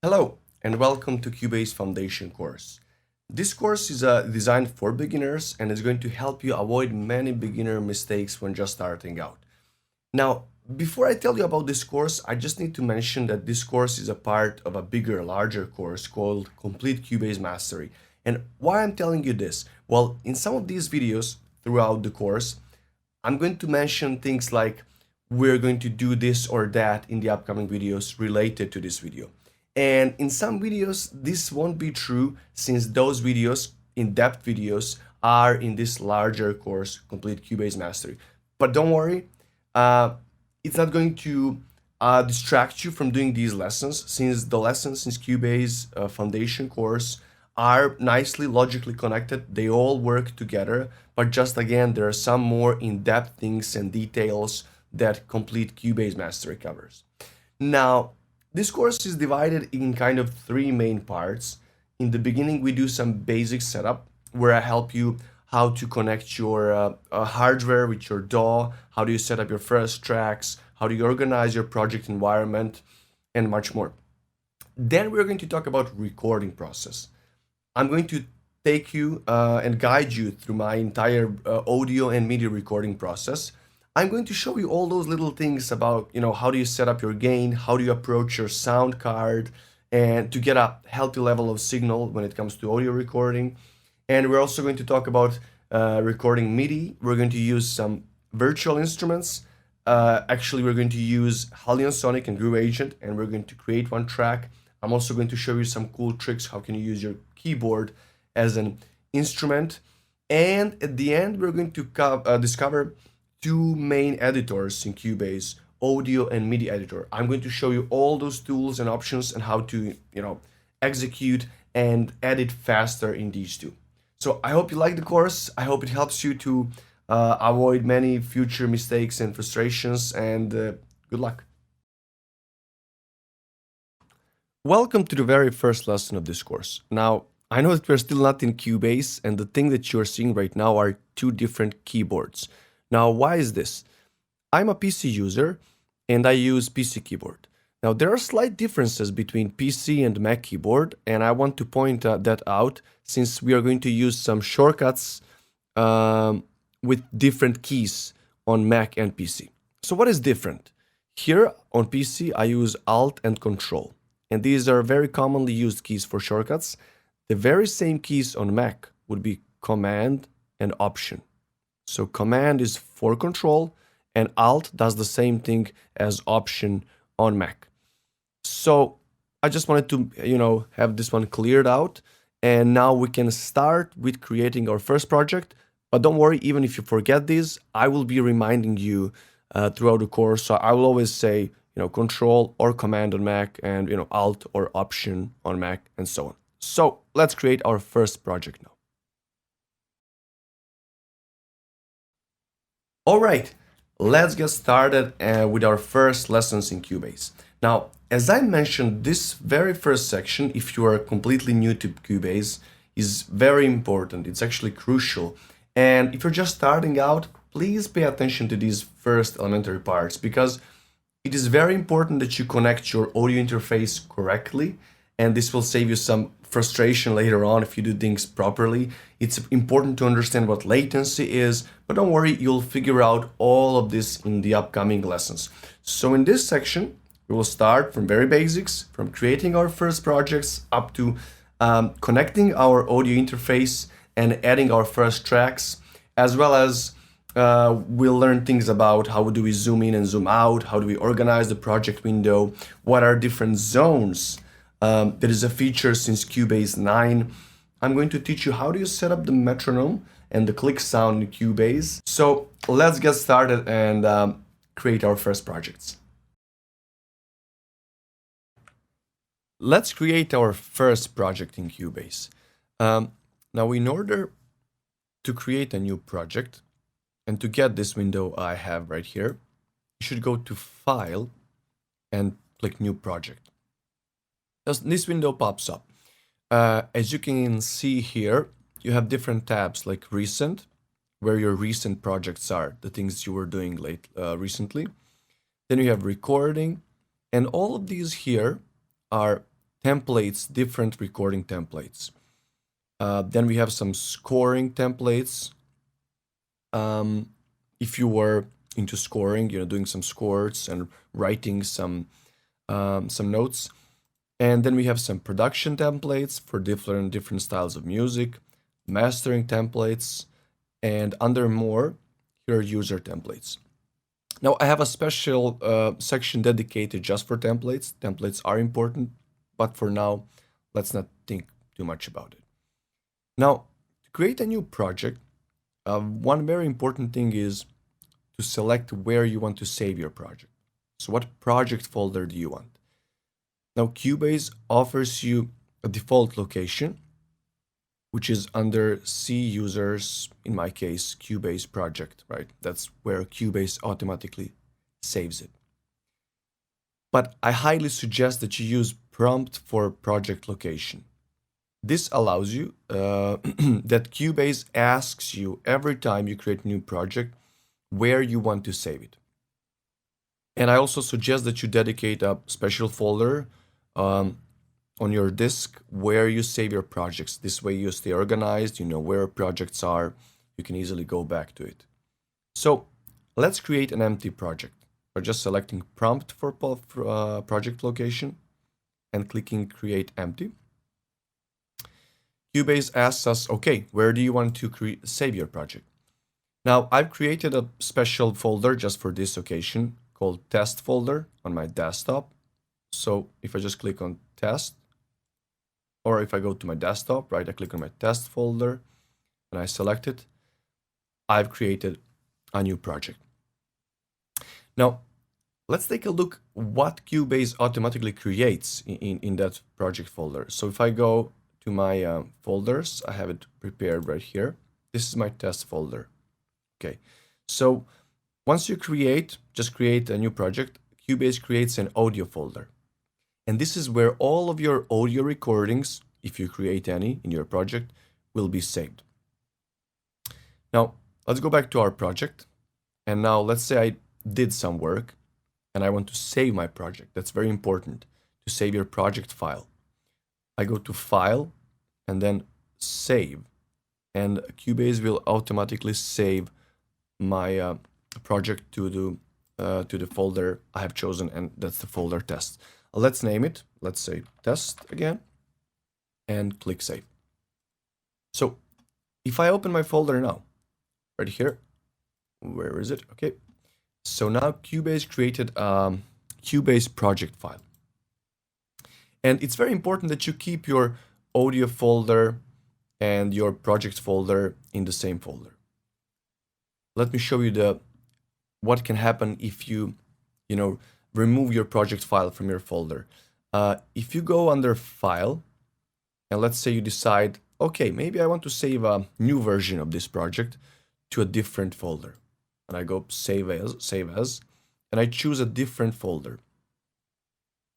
Hello and welcome to Cubase Foundation course. This course is designed for beginners and is going to help you avoid many beginner mistakes when just starting out. Now, before I tell you about this course, I just need to mention that this course is a part of a bigger, larger course called Complete Cubase Mastery. And why I'm telling you this? Well, in some of these videos throughout the course, I'm going to mention things like we're going to do this or that in the upcoming videos related to this video. And in some videos, this won't be true since those videos, in-depth videos, are in this larger course, Complete Cubase Mastery. But don't worry, it's not going to distract you from doing these lessons since the lessons in Cubase Foundation course are nicely logically connected. They all work together, but just again, there are some more in-depth things and details that Complete Cubase Mastery covers. Now, this course is divided in kind of three main parts. In the beginning, we do some basic setup where I help you how to connect your hardware with your DAW, how do you set up your first tracks, how do you organize your project environment, and much more. Then we're going to talk about recording process. I'm going to take you and guide you through my entire audio and MIDI recording process. I'm going to show you all those little things about, how do you set up your gain, how do you approach your sound card, and to get a healthy level of signal when it comes to audio recording. And we're also going to talk about recording MIDI. We're going to use some virtual instruments. Actually, we're going to use Hallion and Groove Agent, and we're going to create one track. I'm also going to show you some cool tricks. How can you use your keyboard as an instrument? And at the end, we're going to discover two main editors in Cubase, audio and MIDI editor. I'm going to show you all those tools and options and how to, execute and edit faster in these two. So I hope you like the course. I hope it helps you to avoid many future mistakes and frustrations, and good luck. Welcome to the very first lesson of this course. Now, I know that we're still not in Cubase, and the thing that you're seeing right now are two different keyboards. Now, why is this? I'm a PC user and I use PC keyboard. Now, there are slight differences between PC and Mac keyboard, and I want to point that out since we are going to use some shortcuts with different keys on Mac and PC. So what is different? Here on PC, I use Alt and Control, and these are very commonly used keys for shortcuts. The very same keys on Mac would be Command and Option. So Command is for control, and Alt does the same thing as Option on Mac. So I just wanted to, have this one cleared out, and now we can start with creating our first project. But don't worry, even if you forget these, I will be reminding you throughout the course. So I will always say, Control or Command on Mac, and Alt or Option on Mac, and so on. So let's create our first project now. All right, let's get started with our first lessons in Cubase. Now, as I mentioned, this very first section, if you are completely new to Cubase, is very important. It's actually crucial. And if you're just starting out, please pay attention to these first elementary parts because it is very important that you connect your audio interface correctly, and this will save you some frustration later on if you do things properly. It's important to understand what latency is, but don't worry, you'll figure out all of this in the upcoming lessons. So in this section, we will start from very basics, from creating our first projects up to connecting our audio interface and adding our first tracks, as well as we'll learn things about how do we zoom in and zoom out, how do we organize the project window, what are different zones. There is a feature since Cubase 9. I'm going to teach you how do you set up the metronome and the click sound in Cubase. So let's get started and create our first projects. Let's create our first project in Cubase. Now, in order to create a new project and to get this window I have right here, you should go to File and click New Project. This window pops up. As you can see here, you have different tabs like Recent, where your recent projects are, the things you were doing recently. Then you have Recording, and all of these here are templates, different recording templates. Then we have some scoring templates. If you were into scoring, doing some scores and writing some notes. And then we have some production templates for different styles of music, mastering templates, and under more, here are user templates. Now I have a special section dedicated just for templates. Templates are important, but for now, let's not think too much about it. Now, to create a new project, one very important thing is to select where you want to save your project. So what project folder do you want? Now, Cubase offers you a default location, which is under C users, in my case, Cubase project, right? That's where Cubase automatically saves it. But I highly suggest that you use prompt for project location. This allows you that Cubase asks you every time you create a new project where you want to save it. And I also suggest that you dedicate a special folder on your disk where you save your projects. This way you stay organized, you know where projects are, you can easily go back to it. So let's create an empty project. We're just selecting prompt for project location and clicking create empty. Cubase asks us, okay, where do you want to save your project? Now I've created a special folder just for this occasion called test folder on my desktop. So if I just click on test, or if I go to my desktop, right, I click on my test folder and I select it, I've created a new project. Now, let's take a look what Cubase automatically creates in that project folder. So if I go to my folders, I have it prepared right here. This is my test folder. Okay, so once you just create a new project, Cubase creates an audio folder. And this is where all of your audio recordings, if you create any in your project, will be saved. Now, let's go back to our project. And now let's say I did some work and I want to save my project. That's very important, to save your project file. I go to File and then Save. And Cubase will automatically save my project to the folder I have chosen, and that's the folder test. Let's name it. Let's say test again and click save. So if I open my folder now, right here, where is it? Okay. So now Cubase created a Cubase project file. And it's very important that you keep your audio folder and your project folder in the same folder. Let me show you what can happen if you remove your project file from your folder. If you go under File, and let's say you decide, okay, maybe I want to save a new version of this project to a different folder. And I go Save As, and I choose a different folder.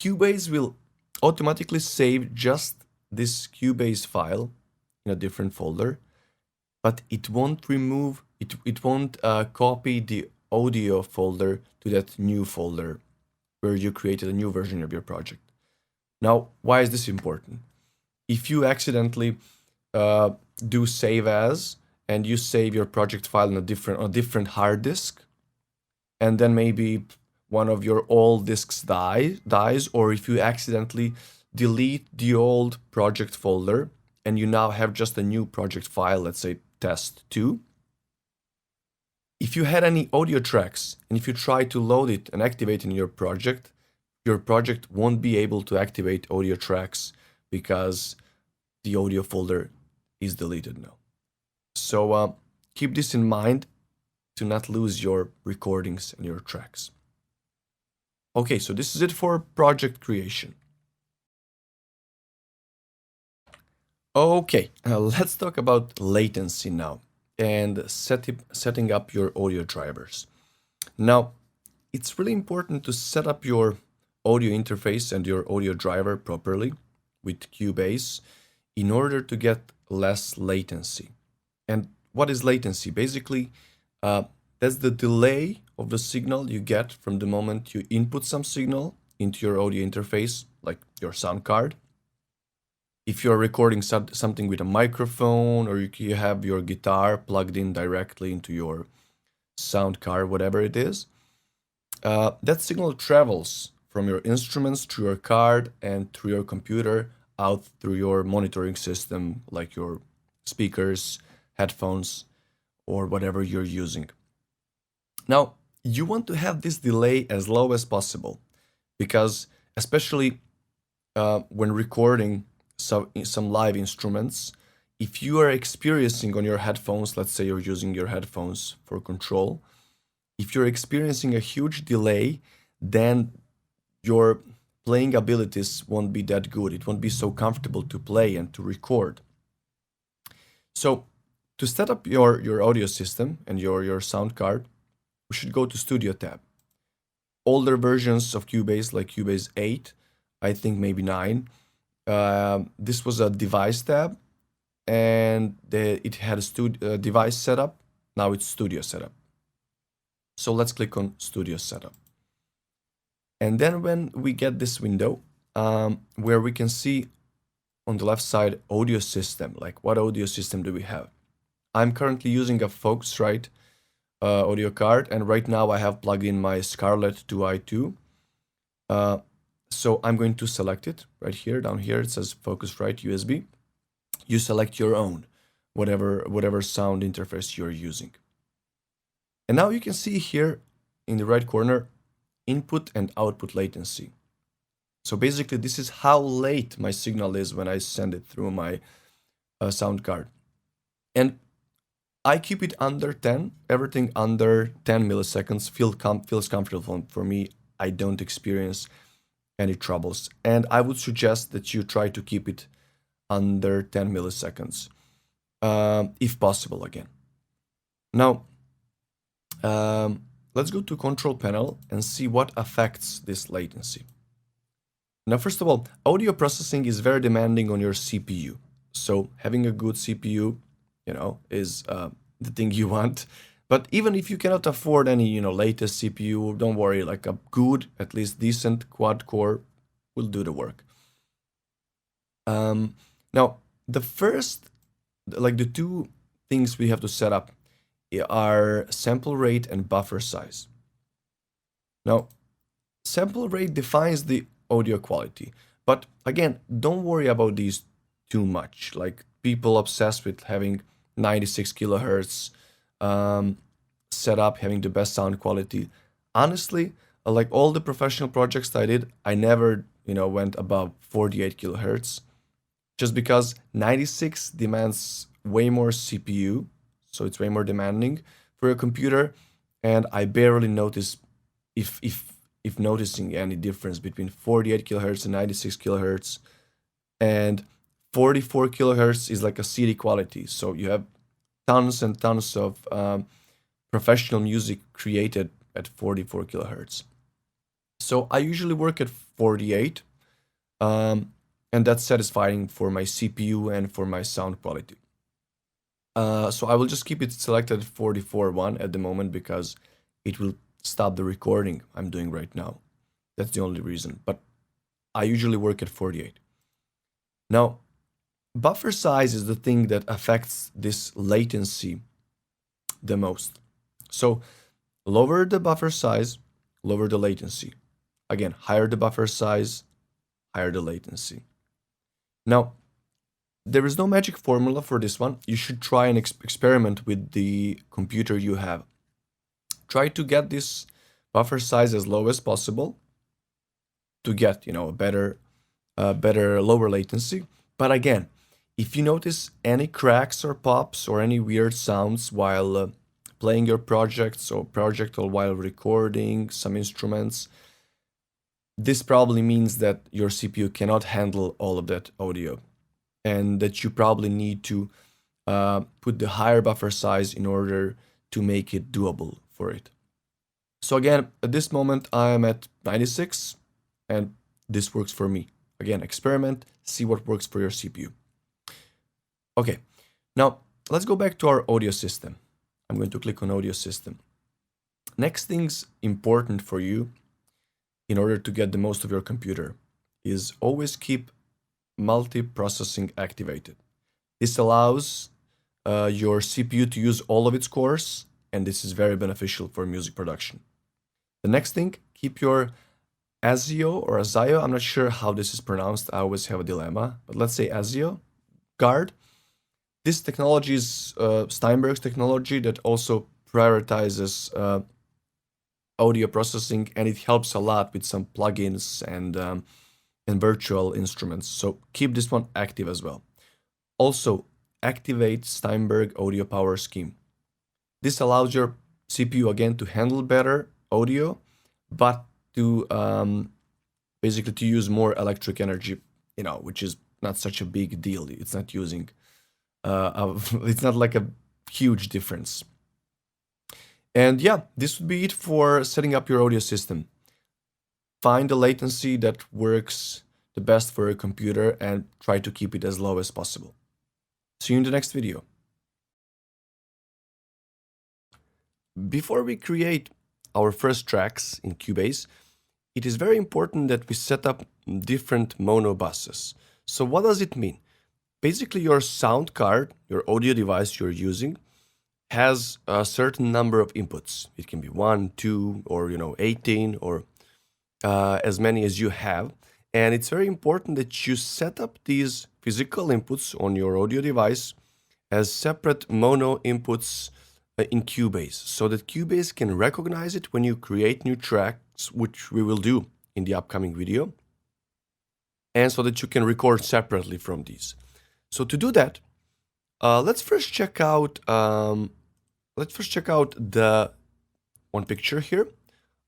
Cubase will automatically save just this Cubase file in a different folder, but it won't copy the audio folder to that new folder where you created a new version of your project. Now, why is this important? If you accidentally do Save As and you save your project file on a different hard disk, and then maybe one of your old disks dies, or if you accidentally delete the old project folder and you now have just a new project file, let's say test2, if you had any audio tracks and if you try to load it and activate in your project won't be able to activate audio tracks because the audio folder is deleted now. So keep this in mind to not lose your recordings and your tracks. Okay, so this is it for project creation. Okay, let's talk about latency now and setting up your audio drivers. Now, it's really important to set up your audio interface and your audio driver properly with Cubase in order to get less latency. And what is latency? Basically, that's the delay of the signal you get from the moment you input some signal into your audio interface, like your sound card, if you're recording something with a microphone, or you have your guitar plugged in directly into your sound card, whatever it is, that signal travels from your instruments to your card and through your computer out through your monitoring system, like your speakers, headphones, or whatever you're using. Now, you want to have this delay as low as possible, because especially when recording some live instruments, if you are experiencing on your headphones, let's say you're using your headphones for control, if you're experiencing a huge delay, then your playing abilities won't be that good. It won't be so comfortable to play and to record. So to set up your audio system and your sound card, we should go to Studio tab. Older versions of Cubase, like Cubase 8, I think maybe 9, this was a device tab, and it had a device setup. Now it's studio setup. So let's click on studio setup. And then when we get this window, where we can see on the left side audio system, like what audio system do we have? I'm currently using a Focusrite audio card, and right now I have plugged in my Scarlett 2i2. So I'm going to select it right here. Down here it says Focusrite USB. You select your own, whatever sound interface you're using. And now you can see here in the right corner, input and output latency. So basically this is how late my signal is when I send it through my sound card. And I keep it under 10. Everything under 10 milliseconds feels comfortable for me. I don't experience any troubles. And I would suggest that you try to keep it under 10 milliseconds, if possible again. Now, let's go to control panel and see what affects this latency. Now, first of all, audio processing is very demanding on your CPU. So having a good CPU, is the thing you want. But even if you cannot afford any, latest CPU, don't worry, like a good, at least decent quad core will do the work. Now, the two things we have to set up are sample rate and buffer size. Now, sample rate defines the audio quality, but again, don't worry about these too much. Like people obsessed with having 96 kilohertz set up, having the best sound quality. Honestly, like all the professional projects I did, I never, went above 48 kilohertz, just because 96 demands way more CPU, so it's way more demanding for your computer, and I barely notice if noticing any difference between 48 kilohertz and 96 kilohertz. And 44 kilohertz is like a CD quality, so you have tons and tons of professional music created at 44 kilohertz. So I usually work at 48, and that's satisfying for my CPU and for my sound quality. So I will just keep it selected at 44.1 at the moment, because it will stop the recording I'm doing right now. That's the only reason, but I usually work at 48. Now, buffer size is the thing that affects this latency the most. So lower the buffer size, lower the latency. Again, higher the buffer size, higher the latency. Now, there is no magic formula for this one. You should try and experiment with the computer you have. Try to get this buffer size as low as possible to get, a better lower latency latency. But again, if you notice any cracks or pops or any weird sounds while playing your projects or while recording some instruments, this probably means that your CPU cannot handle all of that audio, and that you probably need to put the higher buffer size in order to make it doable for it. So again, at this moment, I'm at 96, and this works for me. Again, experiment, see what works for your CPU. Okay, now let's go back to our audio system. I'm going to click on audio system. Next thing's important for you in order to get the most of your computer is always keep multi-processing activated. This allows your CPU to use all of its cores, and this is very beneficial for music production. The next thing, keep your ASIO or ASIO, I'm not sure how this is pronounced, I always have a dilemma, but let's say ASIO guard. This technology is Steinberg's technology that also prioritizes audio processing, and it helps a lot with some plugins and virtual instruments. So keep this one active as well. Also, activate Steinberg audio power scheme. This allows your CPU again to handle better audio, but to basically to use more electric energy, which is not such a big deal. It's not using, it's not like a huge difference. And yeah, this would be it for setting up your audio system. Find the latency that works the best for your computer and try to keep it as low as possible. See you in the next video. Before we create our first tracks in Cubase, it is very important that we set up different mono buses. So what does it mean? Basically, your sound card, your audio device you're using, has a certain number of inputs. It can be 1, 2, or 18, or as many as you have. And it's very important that you set up these physical inputs on your audio device as separate mono inputs in Cubase, so that Cubase can recognize it when you create new tracks, which we will do in the upcoming video, and so that you can record separately from these. So to do that, let's first check out the one picture here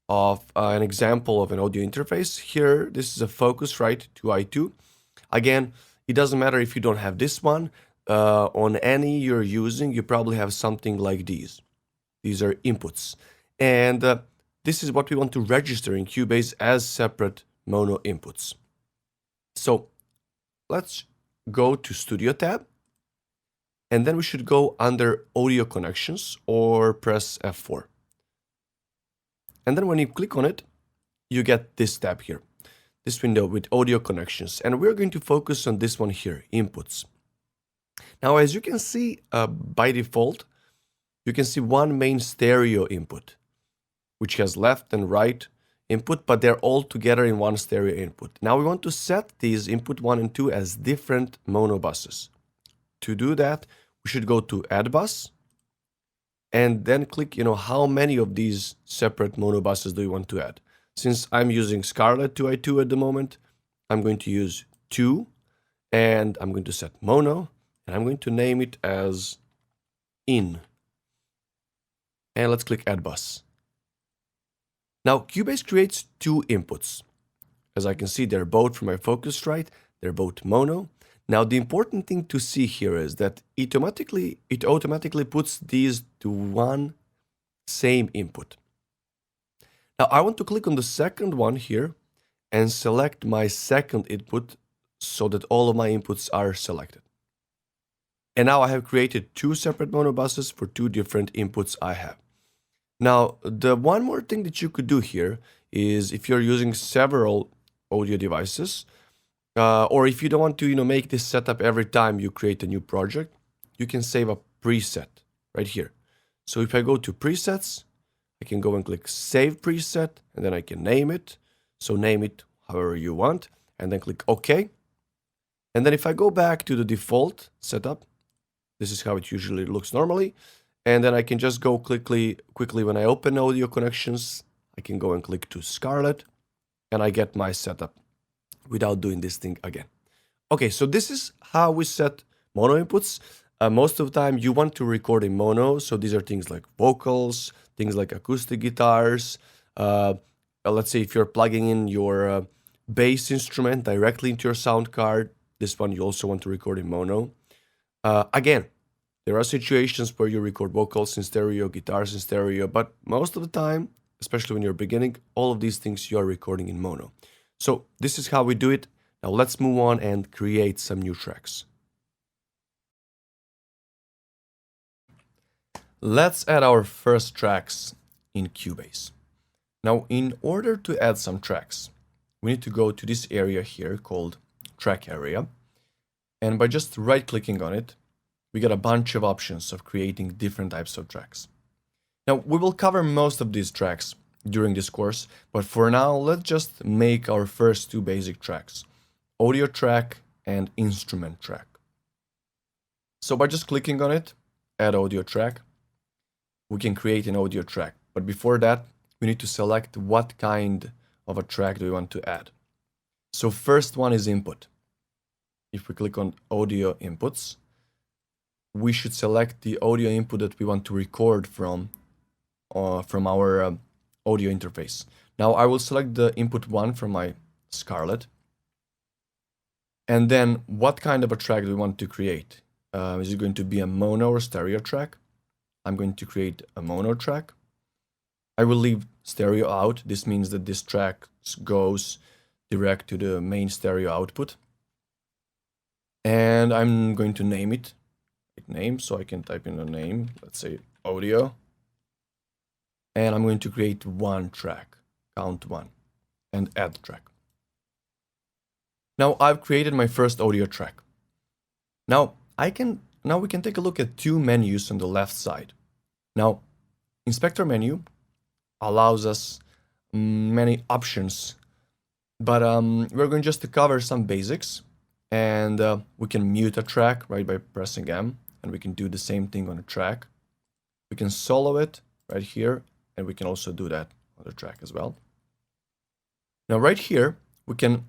of an example of an audio interface. Here, this is a Focusrite 2i2. Again, it doesn't matter if you don't have this one. On any you're using, you probably have something like these. These are inputs. And this is what we want to register in Cubase as separate mono inputs. So let's go to Studio tab. And then we should go under Audio Connections or press F4. And then when you click on it, you get this tab here, this window with Audio Connections. And we're going to focus on this one here, Inputs. Now, as you can see, by default, you can see one main stereo input, which has left and right input, but they're all together in one stereo input. Now we want to set these input 1 and 2 as different mono buses. To do that, we should go to Add Bus, and then click, how many of these separate mono buses do you want to add? Since I'm using Scarlett 2i2 at the moment, I'm going to use 2, and I'm going to set mono, and I'm going to name it as in. And let's click Add Bus. Now, Cubase creates 2 inputs. As I can see, they're both from my Focusrite, they're both mono. Now, the important thing to see here is that it automatically puts these to one same input. Now, I want to click on the second one here and select my second input so that all of my inputs are selected. And now I have created 2 separate mono buses for 2 different inputs I have. Now, the one more thing that you could do here is if you're using several audio devices, or if you don't want to, make this setup every time you create a new project, you can save a preset right here. So if I go to presets, I can go and click Save Preset, and then I can name it. So name it however you want, and then click OK. And then if I go back to the default setup, this is how it usually looks normally. And then I can just go quickly when I open Audio Connections, I can go and click to Scarlett, and I get my setup without doing this thing again. Okay, so this is how we set mono inputs. Most of the time you want to record in mono, so these are things like vocals, things like acoustic guitars. Let's say if you're plugging in your bass instrument directly into your sound card, this one you also want to record in mono. Again, there are situations where you record vocals in stereo, guitars in stereo, but most of the time, especially when you're beginning, all of these things you are recording in mono. So this is how we do it. Now let's move on and create some new tracks. Let's add our first tracks in Cubase. Now, in order to add some tracks, we need to go to this area here called Track Area. And by just right-clicking on it, we get a bunch of options of creating different types of tracks. Now, we will cover most of these tracks during this course, but for now, let's just make our first two basic tracks, audio track and instrument track. So by just clicking on it, add audio track, we can create an audio track. But before that, we need to select what kind of a track do we want to add. So first one is input. If we click on audio inputs, we should select the audio input that we want to record from our audio interface. Now I will select the input one from my Scarlett. And then what kind of a track do we want to create? Is it going to be a mono or stereo track? I'm going to create a mono track. I will leave stereo out. This means that this track goes direct to the main stereo output. And I'm going to name it. Name, so I can type in a name, let's say audio. And I'm going to create one track, count one, and add track. Now I've created my first audio track. Now we can take a look at two menus on the left side. Now, inspector menu allows us many options, but we're going just to cover some basics, and we can mute a track right by pressing M, and we can do the same thing on a track. We can solo it right here, and we can also do that on the track as well. Now right here, we can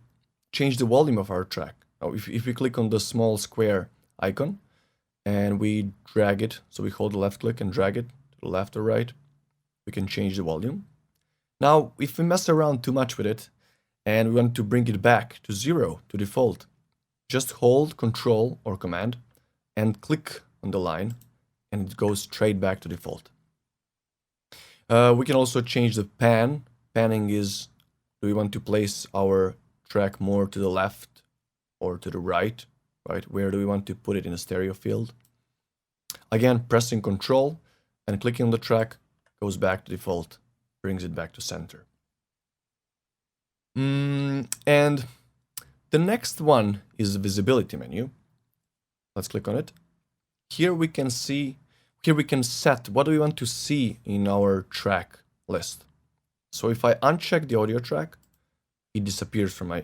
change the volume of our track. Now if we click on the small square icon, and we drag it, so we hold the left click and drag it to the left or right, we can change the volume. Now, if we mess around too much with it, and we want to bring it back to 0, to default, just hold Control or Command, and click on the line, and it goes straight back to default. We can also change the pan. Panning is, do we want to place our track more to the left or to the right? Right, where do we want to put it in the stereo field? Again, pressing Control and clicking on the track goes back to default, brings it back to center. And the next one is the visibility menu. Let's click on it. Here we can set what do we want to see in our track list. So if I uncheck the audio track, it disappears from my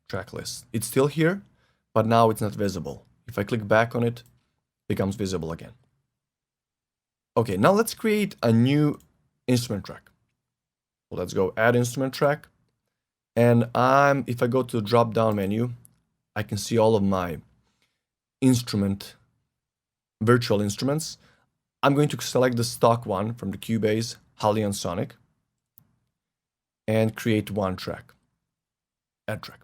track list. It's still here, but now it's not visible. If I click back on it, it becomes visible again. Okay, now let's create a new instrument track. So let's go add instrument track. And if I go to the drop-down menu, I can see all of my virtual instruments. I'm going to select the stock one from the Cubase, Hallion Sonic, and create one track, add track.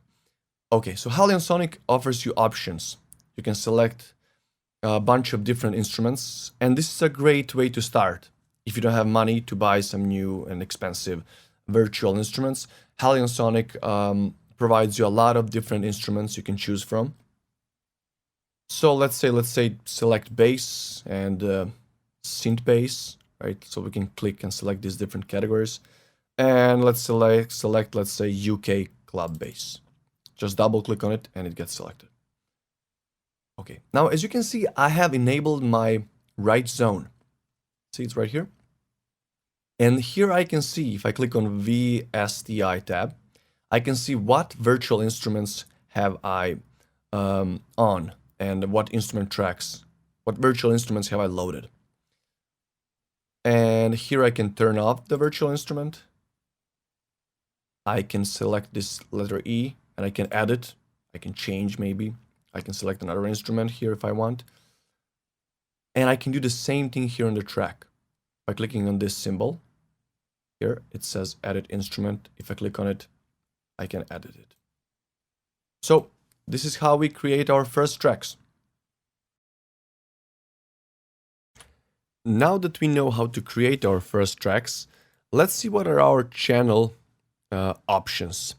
Okay, so Hallion Sonic offers you options. You can select a bunch of different instruments, and this is a great way to start. If you don't have money to buy some new and expensive virtual instruments, Hallion Sonic provides you a lot of different instruments you can choose from. So let's say select bass and synth bass, right? So we can click and select these different categories. And let's select let's say UK club bass. Just double click on it and it gets selected. Okay, now as you can see, I have enabled my right zone. See, it's right here. And here I can see, if I click on VSTI tab, I can see what virtual instruments have I on, and what virtual instruments have I loaded. And here I can turn off the virtual instrument. I can select this letter E, and I can add it. I can change maybe. I can select another instrument here if I want. And I can do the same thing here on the track. By clicking on this symbol, here it says edit instrument. If I click on it, I can edit it. So this is how we create our first tracks. Now that we know how to create our first tracks, let's see what are our channel options.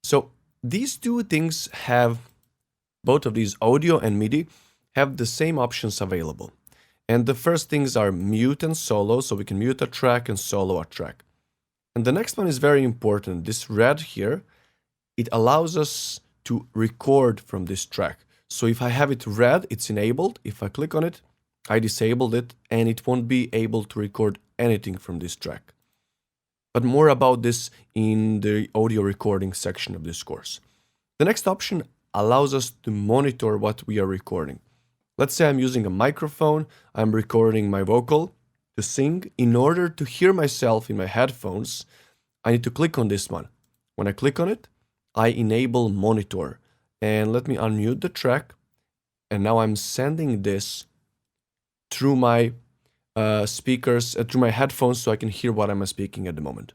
So these two things have, both of these, audio and MIDI, have the same options available. And the first things are mute and solo, so we can mute a track and solo a track. And the next one is very important. This red here, it allows us to record from this track. So if I have it red, it's enabled. If I click on it, I disabled it, and it won't be able to record anything from this track. But more about this in the audio recording section of this course. The next option allows us to monitor what we are recording. Let's say I'm using a microphone, I'm recording my vocal to sing. In order to hear myself in my headphones, I need to click on this one. When I click on it, I enable monitor. And let me unmute the track. And now I'm sending this through my speakers, through my headphones, so I can hear what I'm speaking at the moment.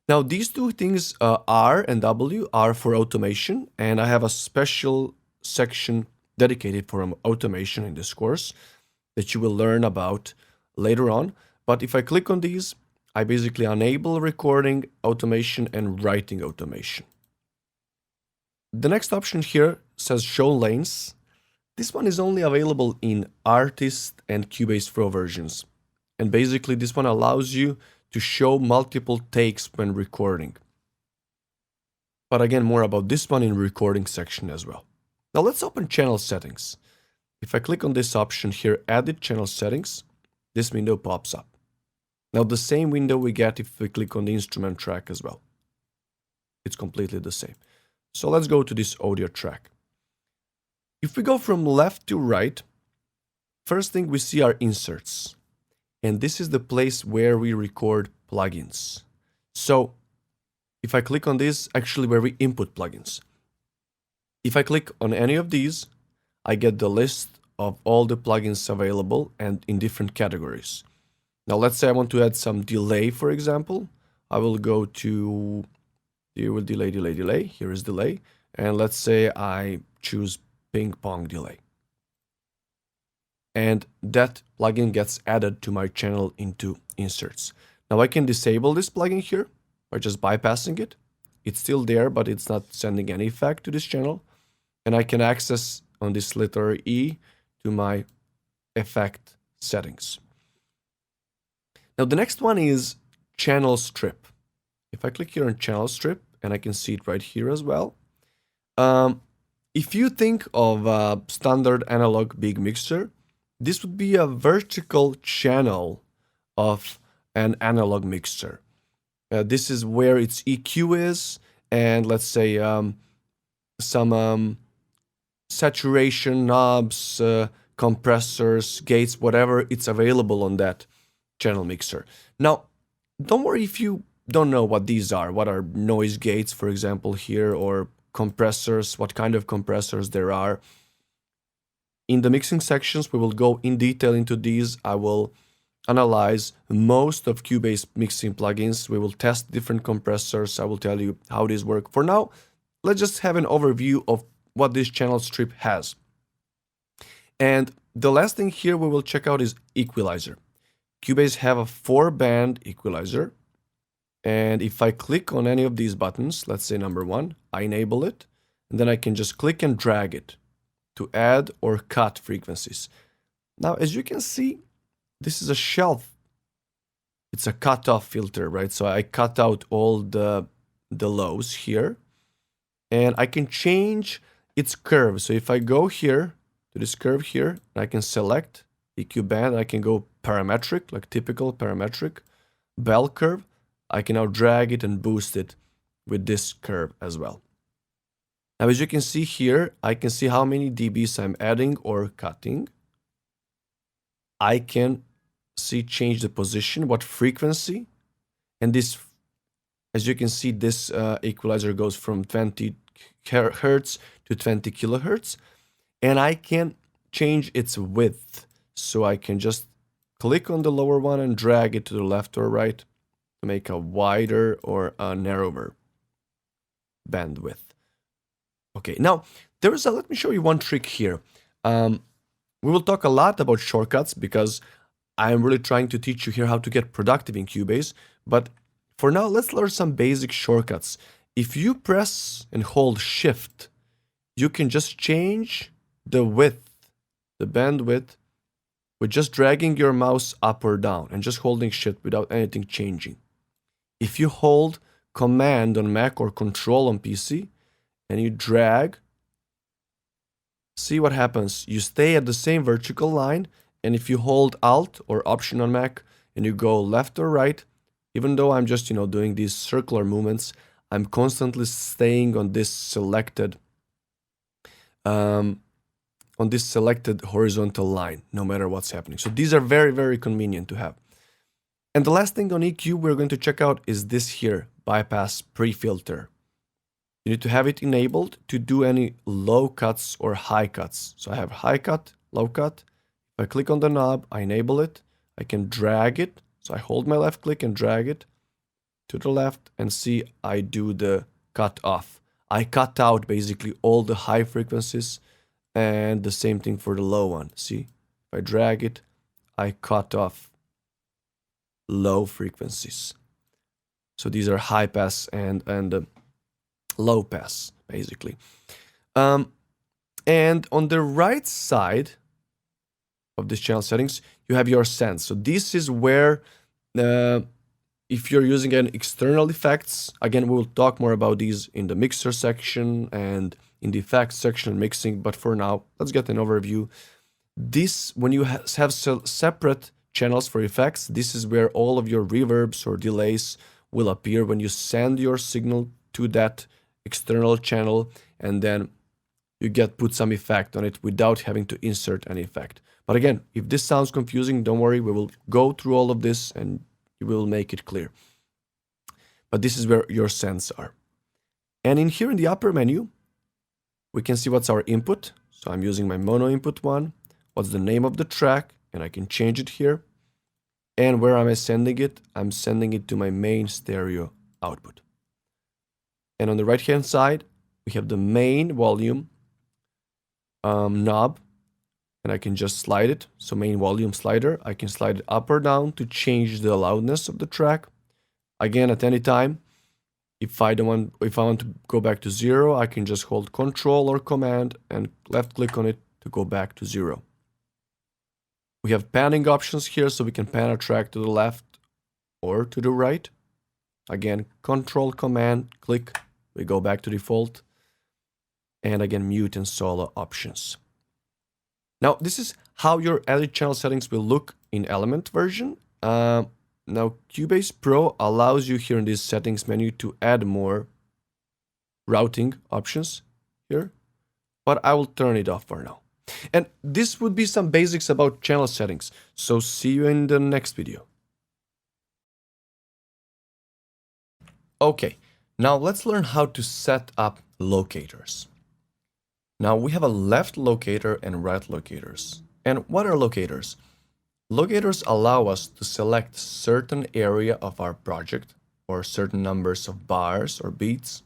Now, these two things, R and W, are for automation, and I have a special section dedicated for automation in this course that you will learn about later on. But if I click on these, I basically enable recording automation and writing automation. The next option here says show lanes. This one is only available in Artist and Cubase Pro versions. And basically this one allows you to show multiple takes when recording. But again, more about this one in recording section as well. Now let's open channel settings. If I click on this option here, edit channel settings, this window pops up. Now the same window we get if we click on the instrument track as well. It's completely the same. So let's go to this audio track. If we go from left to right, first thing we see are inserts. And this is the place where we record plugins. So if I click on this, actually where we input plugins. If I click on any of these, I get the list of all the plugins available and in different categories. Now let's say I want to add some delay, for example. I will go to delay. Here is delay. And let's say I choose ping pong delay. And that plugin gets added to my channel into inserts. Now I can disable this plugin here by just bypassing it. It's still there, but it's not sending any effect to this channel. And I can access on this letter E to my effect settings. Now the next one is channel strip. If I click here on channel strip, and I can see it right here as well. If you think of a standard analog big mixer, this would be a vertical channel of an analog mixer. This is where its EQ is, and let's say some saturation knobs, compressors, gates, whatever, it's available on that channel mixer. Now, don't worry if you don't know what these are. What are noise gates, for example, here, or compressors, what kind of compressors there are. In the mixing sections, we will go in detail into these. I will analyze most of Cubase mixing plugins. We will test different compressors. I will tell you how these work. For now, let's just have an overview of what this channel strip has. And the last thing here we will check out is equalizer. Cubase have a 4-band equalizer. And if I click on any of these buttons, let's say number 1, I enable it. And then I can just click and drag it to add or cut frequencies. Now, as you can see, this is a shelf. It's a cutoff filter, right? So I cut out all the lows here. And I can change its curve. So if I go here to this curve here, I can select EQ band. I can go parametric, like typical parametric bell curve. I can now drag it and boost it with this curve as well. Now, as you can see here, I can see how many dBs I'm adding or cutting. I can see change the position, what frequency. And this, as you can see, this equalizer goes from 20 hertz to 20 kilohertz. And I can change its width. So I can just click on the lower one and drag it to the left or right to make a wider or a narrower bandwidth. Okay, now let me show you one trick here. We will talk a lot about shortcuts because I'm really trying to teach you here how to get productive in Cubase. But for now, let's learn some basic shortcuts. If you press and hold Shift, you can just change the width, the bandwidth, with just dragging your mouse up or down and just holding Shift without anything changing. If you hold Command on Mac or Control on PC and you drag see what happens. You stay at the same vertical line, and if you hold Alt or Option on Mac and you go left or right, even though I'm just, doing these circular movements, I'm constantly staying on this selected horizontal line, no matter what's happening. So these are very, very convenient to have. And the last thing on EQ we're going to check out is this here, bypass pre-filter. You need to have it enabled to do any low cuts or high cuts. So I have high cut, low cut. If I click on the knob, I enable it. I can drag it. So I hold my left click and drag it to the left, and see I do the cut off. I cut out basically all the high frequencies, and the same thing for the low one. See, if I drag it, I cut off low frequencies. So these are high pass and low pass, basically. And on the right side of this channel settings, you have your sends. So this is where, if you're using an external effects, again, we'll talk more about these in the mixer section and in the effects section mixing. But for now, let's get an overview. This, when you have separate channels for effects, this is where all of your reverbs or delays will appear when you send your signal to that external channel, and then you put some effect on it without having to insert any effect. But again, if this sounds confusing, don't worry, we will go through all of this and you will make it clear. But this is where your sends are. And in here in the upper menu, we can see what's our input. So I'm using my mono input one. What's the name of the track? And I can change it here. And where am I sending it? I'm sending it to my main stereo output. And on the right hand side, we have the main volume knob, and I can just slide it. So main volume slider, I can slide it up or down to change the loudness of the track. Again, at any time, if I want to go back to 0, I can just hold Control or Command and left click on it to go back to 0. We have panning options here, so we can pan a track to the left or to the right. Again, Control, Command, click, we go back to default. And again, mute and solo options. Now, this is how your edit channel settings will look in Element version. Now, Cubase Pro allows you here in this settings menu to add more routing options here, but I will turn it off for now. And this would be some basics about channel settings. So see you in the next video. Okay, now let's learn how to set up locators. Now we have a left locator and right locators. And what are locators? Locators allow us to select certain area of our project or certain numbers of bars or beats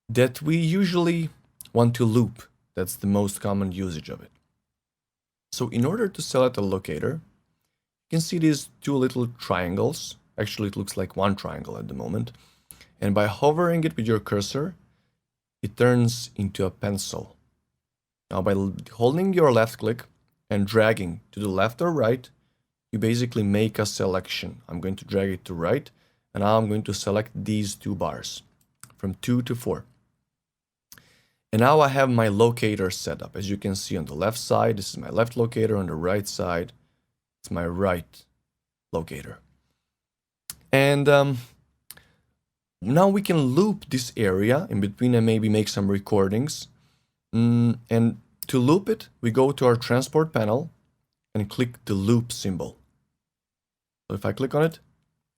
that we usually want to loop. That's the most common usage of it. So in order to select a locator, you can see these two little triangles. Actually, it looks like one triangle at the moment. And by hovering it with your cursor, it turns into a pencil. Now by holding your left click and dragging to the left or right, you basically make a selection. I'm going to drag it to right, and now I'm going to select these two bars from 2 to 4. And now I have my locator set up. As you can see on the left side, this is my left locator. On the right side, it's my right locator. And now we can loop this area in between and maybe make some recordings. And to loop it, we go to our transport panel and click the loop symbol. So if I click on it,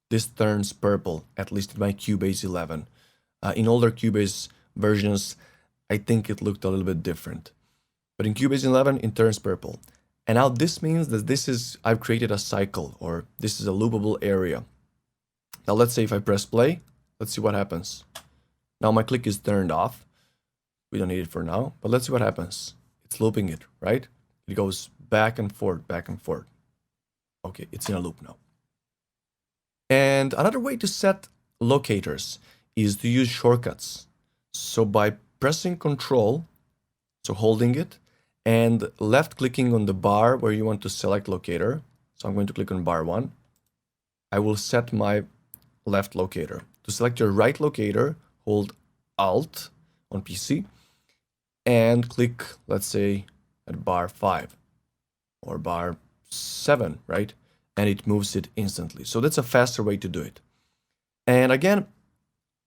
this turns purple, at least in my Cubase 11. In older Cubase versions, I think it looked a little bit different. But in Cubase 11, it turns purple. And now this means that I've created a cycle, or this is a loopable area. Now let's say if I press play, let's see what happens. Now my click is turned off. We don't need it for now, but let's see what happens. It's looping it, right? It goes back and forth, back and forth. Okay, it's in a loop now. And another way to set locators is to use shortcuts. So by pressing Control, so holding it, and left clicking on the bar where you want to select locator. So I'm going to click on bar 1. I will set my left locator. To select your right locator, hold Alt on PC and click, let's say, at bar 5 or bar 7, right? And it moves it instantly. So that's a faster way to do it. And again,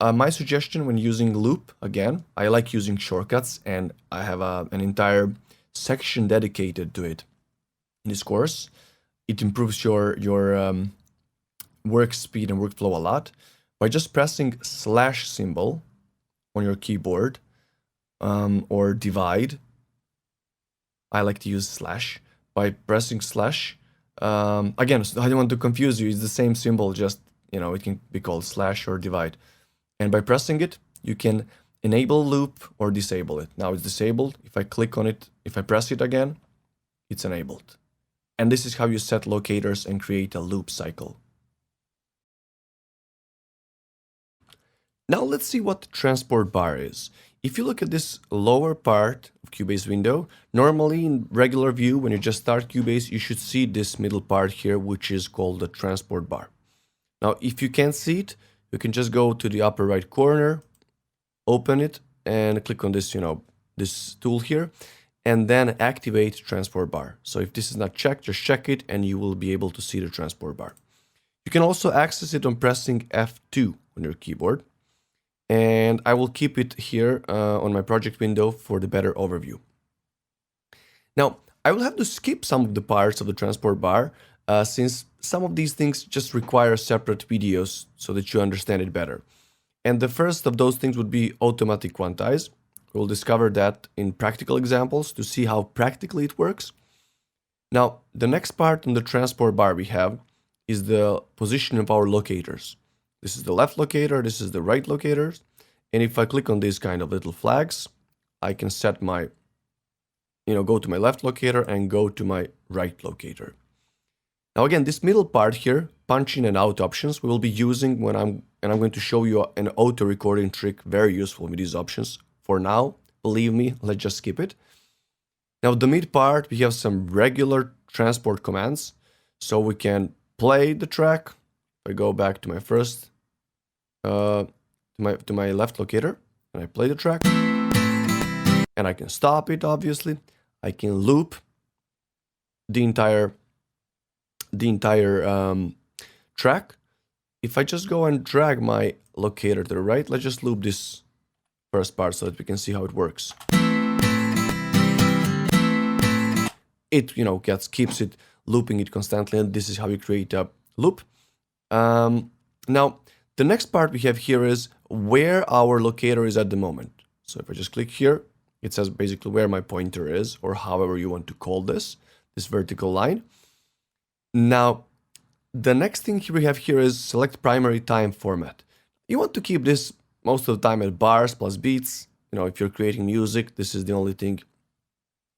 my suggestion when using loop, again, I like using shortcuts, and I have an entire section dedicated to it in this course. It improves your work speed and workflow a lot by just pressing slash symbol on your keyboard, or divide. I like to use slash. By pressing slash, again, I don't want to confuse you, it's the same symbol, just, it can be called slash or divide. And by pressing it, you can enable loop or disable it. Now it's disabled. If I click on it, if I press it again, it's enabled. And this is how you set locators and create a loop cycle. Now let's see what the transport bar is. If you look at this lower part of Cubase window, normally in regular view, when you just start Cubase, you should see this middle part here, which is called the transport bar. Now, if you can't see it, you can just go to the upper right corner, open it, and click on this, this tool here, and then activate transport bar. So if this is not checked, just check it, and you will be able to see the transport bar. You can also access it on pressing F2 on your keyboard. And I will keep it here on my project window for the better overview. Now, I will have to skip some of the parts of the transport bar since some of these things just require separate videos so that you understand it better. And the first of those things would be automatic quantize. We'll discover that in practical examples to see how practically it works. Now, the next part on the transport bar we have is the position of our locators. This is the left locator, this is the right locators. And if I click on these kind of little flags, I can set my, go to my left locator and go to my right locator. Now again, this middle part here, punch in and out options, we will be using when I'm going to show you an auto recording trick, very useful with these options. For now, believe me, let's just skip it. Now the mid part, we have some regular transport commands. So we can play the track. I go back to my first, to my left locator, and I play the track, and I can stop it. Obviously, I can loop the entire track. If I just go and drag my locator to the right, let's just loop this first part so that we can see how it works. It keeps it looping it constantly, and this is how you create a loop. Now, the next part we have here is where our locator is at the moment. So if I just click here, it says basically where my pointer is, or however you want to call this vertical line. Now, the next thing we have here is select primary time format. You want to keep this most of the time at bars plus beats. If you're creating music, this is the only thing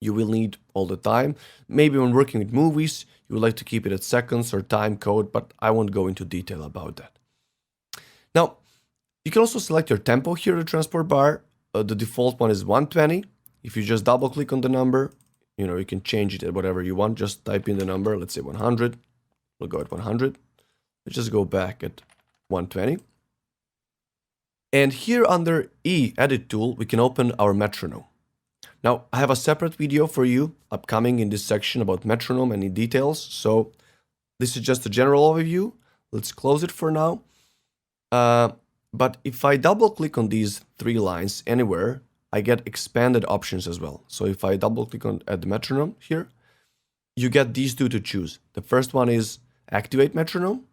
you will need all the time. Maybe when working with movies, you would like to keep it at seconds or time code, but I won't go into detail about that. Now, you can also select your tempo here at the transport bar. The default one is 120. If you just double click on the number, you can change it at whatever you want. Just type in the number, let's say 100. We'll go at 100. Let's just go back at 120. And here under E, Edit tool, we can open our metronome. Now, I have a separate video for you upcoming in this section about metronome and in details. So this is just a general overview. Let's close it for now. But if I double click on these three lines anywhere, I get expanded options as well. So if I double click at the metronome here, you get these two to choose. The first one is activate metronome,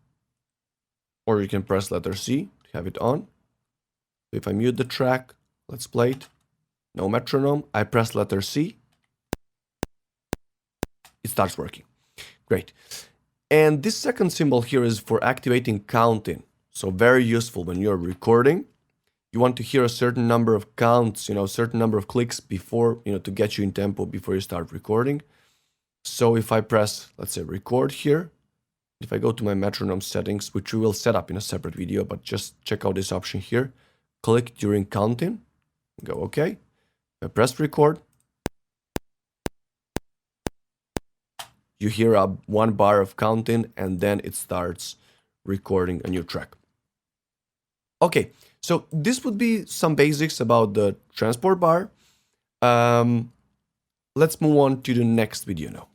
or you can press letter C to have it on. If I mute the track, let's play it. No metronome, I press letter C. It starts working. Great. And this second symbol here is for activating counting. So very useful when you're recording. You want to hear a certain number of counts, certain number of clicks before, to get you in tempo before you start recording. So if I press, let's say, record here, if I go to my metronome settings, which we will set up in a separate video, but just check out this option here, click during counting, go OK. I press record. You hear one bar of counting, and then it starts recording a new track. Okay, so this would be some basics about the transport bar. let's move on to the next video now.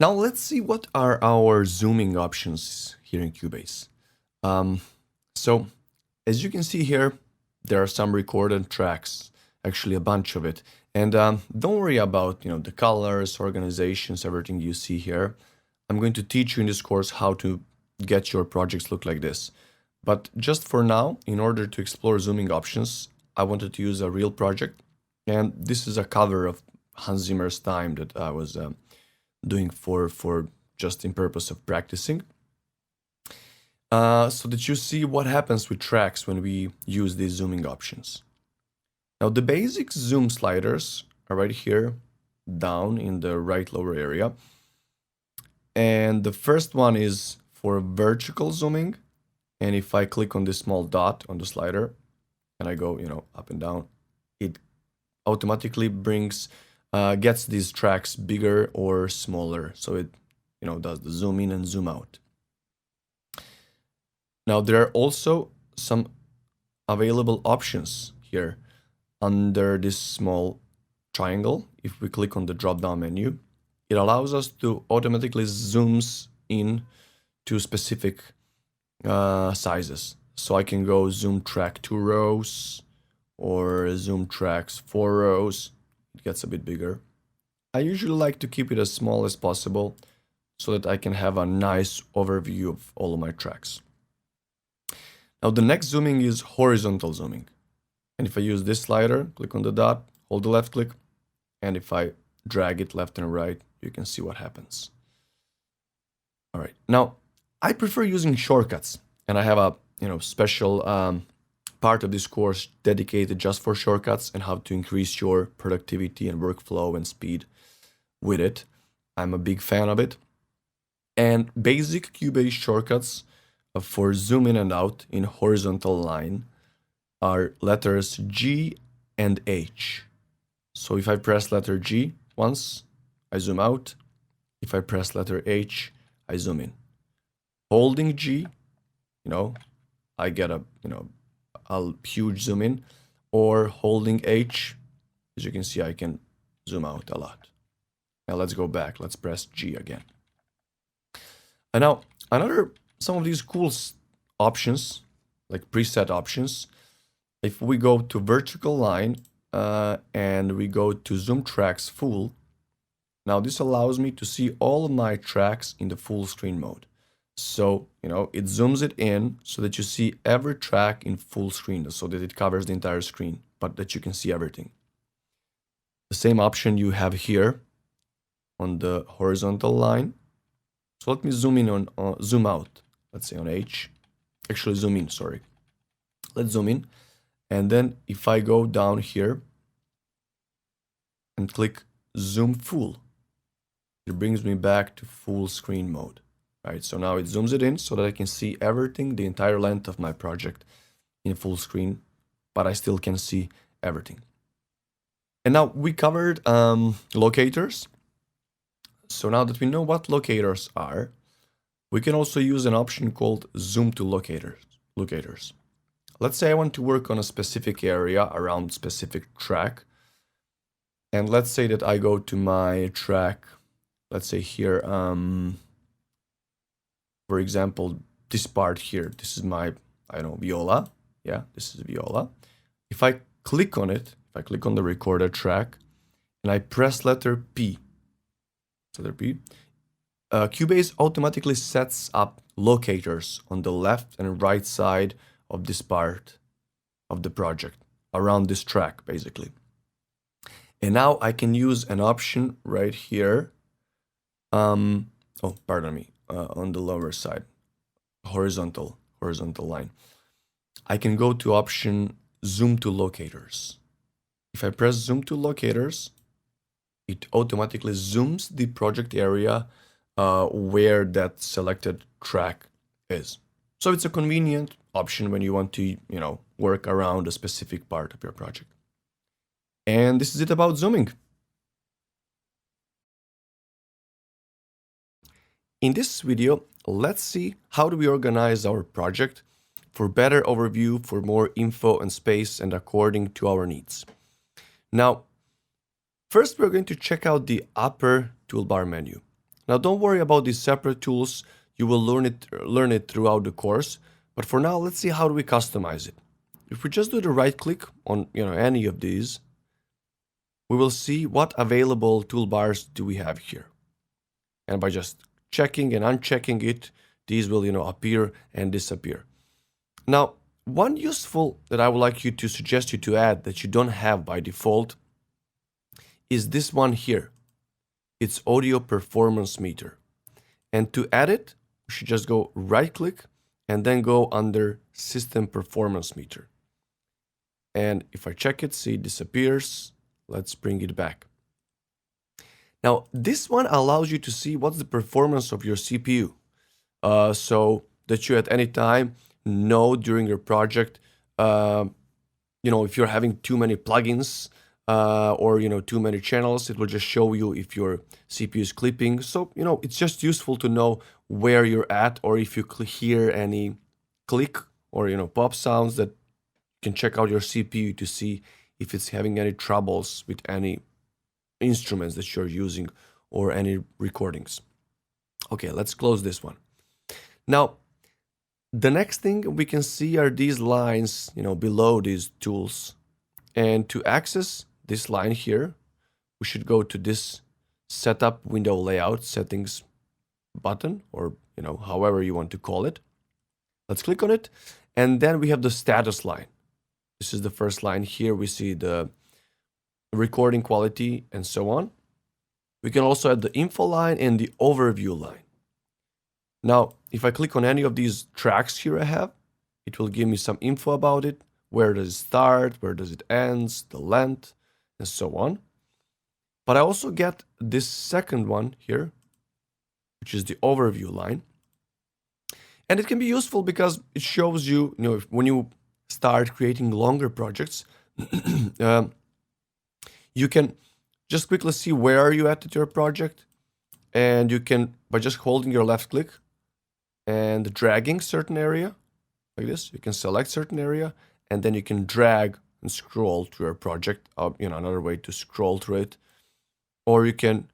Now let's see what are our zooming options here in Cubase. So as you can see here, there are some recorded tracks, actually a bunch of it. And don't worry about the colors, organizations, everything you see here. I'm going to teach you in this course how to get your projects look like this. But just for now, in order to explore zooming options, I wanted to use a real project. And this is a cover of Hans Zimmer's Time that I was doing for just in purpose of practicing. So that you see what happens with tracks when we use these zooming options. Now the basic zoom sliders are right here, down in the right lower area. And the first one is for vertical zooming. And if I click on this small dot on the slider and I go, up and down, it automatically gets these tracks bigger or smaller. So it, does the zoom in and zoom out. Now there are also some available options here under this small triangle. If we click on the drop-down menu, it allows us to automatically zooms in to specific sizes. So I can go zoom track 2 rows or zoom tracks 4 rows. It gets a bit bigger. I usually like to keep it as small as possible so that I can have a nice overview of all of my tracks. Now the next zooming is horizontal zooming. And if I use this slider, click on the dot, hold the left click, and if I drag it left and right, you can see what happens. All right, now I prefer using shortcuts, and I have a special part of this course dedicated just for shortcuts and how to increase your productivity and workflow and speed with it. I'm a big fan of it. And basic Cubase shortcuts for zoom in and out in horizontal line are letters G and H. So if I press letter G once, I zoom out. If I press letter H, I zoom in. Holding G, I get a huge zoom in, or holding H, as you can see, I can zoom out a lot. Now let's go back. Let's press G again. And now some of these cool options, like preset options, if we go to vertical line and we go to zoom tracks full, now this allows me to see all of my tracks in the full screen mode. So, it zooms it in so that you see every track in full screen, so that it covers the entire screen, but that you can see everything. The same option you have here on the horizontal line. So let me zoom in on zoom out. Let's say on H. Actually zoom in, sorry. Let's zoom in. And then if I go down here and click zoom full, it brings me back to full screen mode. Right, so now it zooms it in so that I can see everything, the entire length of my project in full screen, but I still can see everything. And now we covered locators. So now that we know what locators are, we can also use an option called zoom to locators. Let's say I want to work on a specific area around a specific track. And let's say that I go to my track, let's say here, for example, this part here, this is my, viola. Yeah, this is viola. If I click on it, if I click on the recorded track and I press letter P, Cubase automatically sets up locators on the left and right side of this part of the project, around this track, basically. And now I can use an option right here. On the lower side, horizontal line. I can go to option zoom to locators. If I press zoom to locators, it automatically zooms the project area where that selected track is. So it's a convenient option when you want to, work around a specific part of your project. And this is it about zooming. In this video, let's see how do we organize our project for better overview, for more info and space, and according to our needs. Now, first we're going to check out the upper toolbar menu. Now don't worry about these separate tools, you will learn it throughout the course, but for now let's see how do we customize it. If we just do the right click on any of these, we will see what available toolbars do we have here. And by just checking and unchecking it, these will appear and disappear. Now, one useful that I would like you to suggest you to add that you don't have by default is this one here. It's audio performance meter. And to add it, we should just go right click and then go under system performance meter. And if I check it, see it disappears. Let's bring it back. Now, this one allows you to see what's the performance of your CPU. So that you at any time know during your project, if you're having too many plugins or too many channels, it will just show you if your CPU is clipping. So it's just useful to know where you're at, or if you hear any click or pop sounds, that you can check out your CPU to see if it's having any troubles with any instruments that you're using or any recordings. Okay, let's close this one. Now, the next thing we can see are these lines, below these tools. And to access this line here, we should go to this Setup Window Layout Settings button, or however you want to call it. Let's click on it, and then we have the status line. This is the first line here. We see the recording quality and so on. We can also add the info line and the overview line. Now, if I click on any of these tracks here I have, it will give me some info about it. Where does it start? Where does it end? The length, and so on. But I also get this second one here, which is the overview line. And it can be useful because it shows you, when you start creating longer projects, you can just quickly see where are you at your project. And you can, by just holding your left click and dragging certain area, like this, you can select certain area, and then you can drag and scroll through your project, another way to scroll through it. Or you can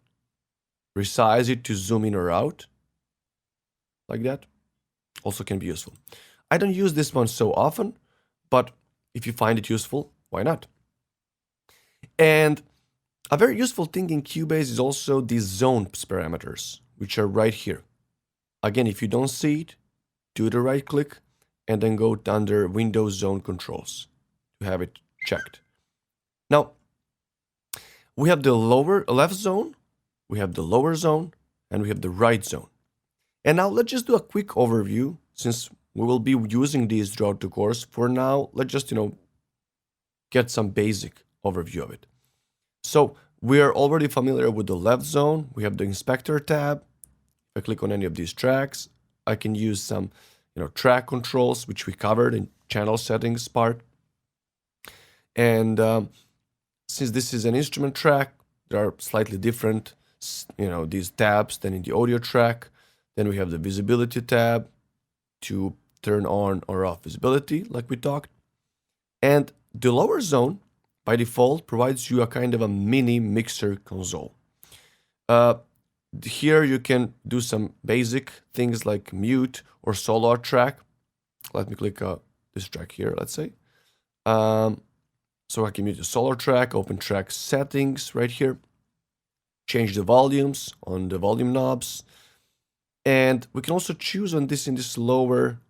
resize it to zoom in or out, like that. Also can be useful. I don't use this one so often, but if you find it useful, why not? And a very useful thing in Cubase is also these zones parameters, which are right here. Again, if you don't see it, do the right click and then go under Windows Zone Controls to have it checked. Now, we have the lower left zone, we have the lower zone, and we have the right zone. And now let's just do a quick overview, since we will be using these throughout the course. For now, let's just, get some basic overview of it. So we are already familiar with the left zone. We have the inspector tab. If I click on any of these tracks, I can use some, track controls, which we covered in channel settings part. And since this is an instrument track, there are slightly different, these tabs than in the audio track. Then we have the visibility tab to turn on or off visibility, like we talked. And the lower zone, by default, provides you a kind of a mini mixer console. Here you can do some basic things like mute or solo track. Let me click this track here, let's say. So I can mute the solo track, open track settings right here. Change the volumes on the volume knobs. And we can also choose in this lower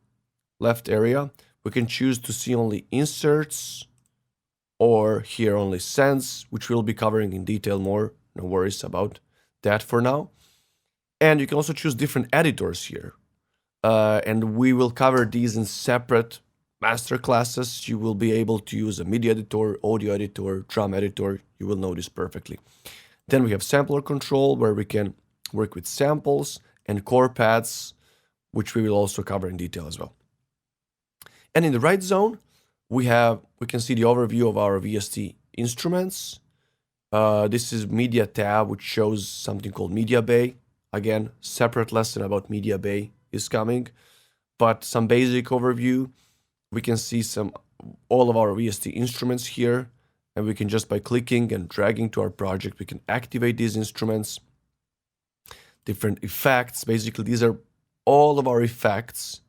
left area, we can choose to see only inserts or here only sends, which we'll be covering in detail more. No worries about that for now. And you can also choose different editors here. And we will cover these in separate master classes. You will be able to use a MIDI editor, audio editor, drum editor. You will know this perfectly. Then we have sampler control, where we can work with samples, and core pads, which we will also cover in detail as well. And in the right zone, we can see the overview of our VST instruments. This is Media tab, which shows something called Media Bay. Again, separate lesson about Media Bay is coming, but some basic overview. we can see all of our VST instruments here, and we can just by clicking and dragging to our project, we can activate these instruments. Different effects, basically these are all of our effects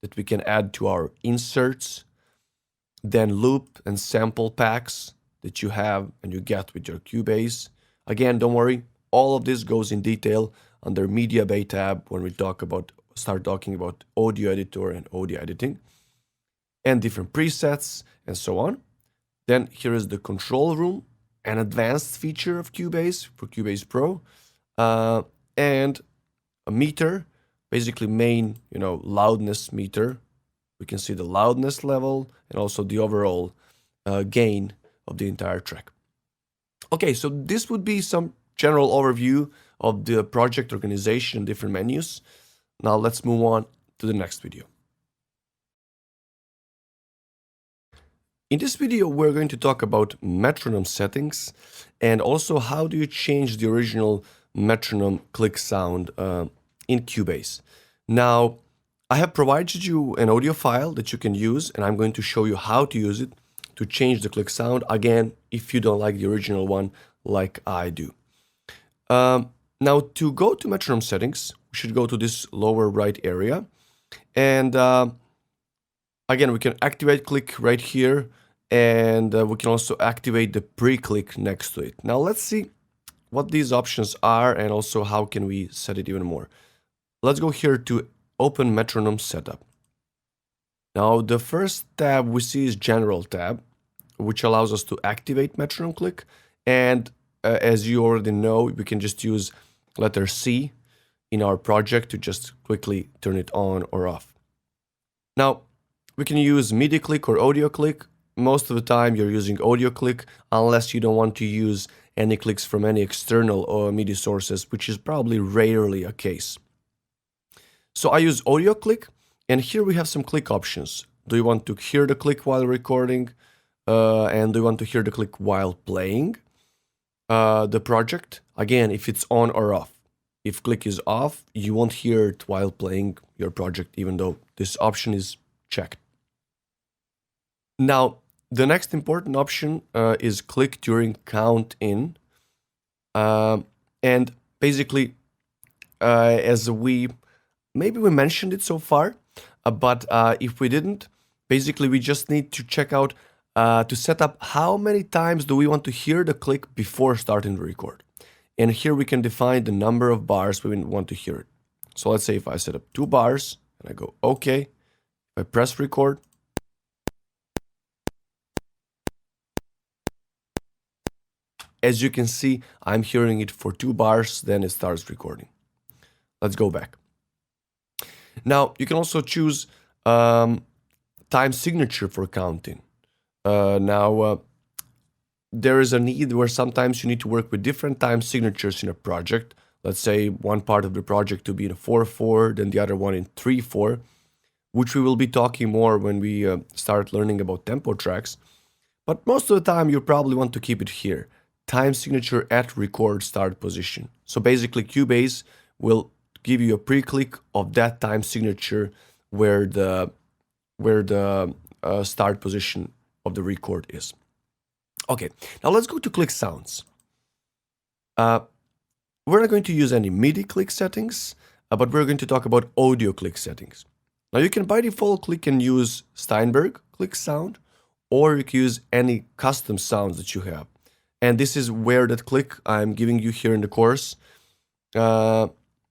that we can add to our inserts. Then loop and sample packs that you have and you get with your Cubase. Again, don't worry, all of this goes in detail under Media Bay tab when we start talking about audio editor and audio editing, and different presets and so on. Then here is the control room, an advanced feature of Cubase for Cubase Pro, and a meter, basically main, loudness meter. We can see the loudness level and also the overall gain of the entire track. Okay, so this would be some general overview of the project organization and different menus. Now let's move on to the next video. In this video, we're going to talk about metronome settings and also how do you change the original metronome click sound in Cubase. Now, I have provided you an audio file that you can use, and I'm going to show you how to use it to change the click sound, again, if you don't like the original one like I do. Now, to go to metronome settings, we should go to this lower right area. And again, we can activate click right here, and we can also activate the pre-click next to it. Now, let's see what these options are and also how can we set it even more. Let's go here to open metronome setup. Now, the first tab we see is General tab, which allows us to activate metronome click. And as you already know, we can just use letter C in our project to just quickly turn it on or off. Now, we can use MIDI click or audio click. Most of the time, you're using audio click, unless you don't want to use any clicks from any external or MIDI sources, which is probably rarely a case. So I use audio click, and here we have some click options. Do you want to hear the click while recording? And do you want to hear the click while playing the project? Again, if it's on or off. If click is off, you won't hear it while playing your project, even though this option is checked. Now, the next important option is click during count in. And basically, as maybe we mentioned it so far, but if we didn't, basically we just need to check out to set up how many times do we want to hear the click before starting the record. And here we can define the number of bars we want to hear it. So let's say if I set up 2 bars and I go OK, if I press record, as you can see, I'm hearing it for 2 bars, then it starts recording. Let's go back. Now, you can also choose time signature for counting. There is a need where sometimes you need to work with different time signatures in a project. Let's say one part of the project to be in a 4/4, then the other one in 3/4, which we will be talking more when we start learning about tempo tracks. But most of the time, you probably want to keep it here. Time signature at record start position. So basically, Cubase will give you a pre-click of that time signature where the start position of the record is. Okay, now let's go to click sounds. We're not going to use any MIDI click settings, but we're going to talk about audio click settings. Now you can by default click and use Steinberg click sound, or you can use any custom sounds that you have. And this is where that click I'm giving you here in the course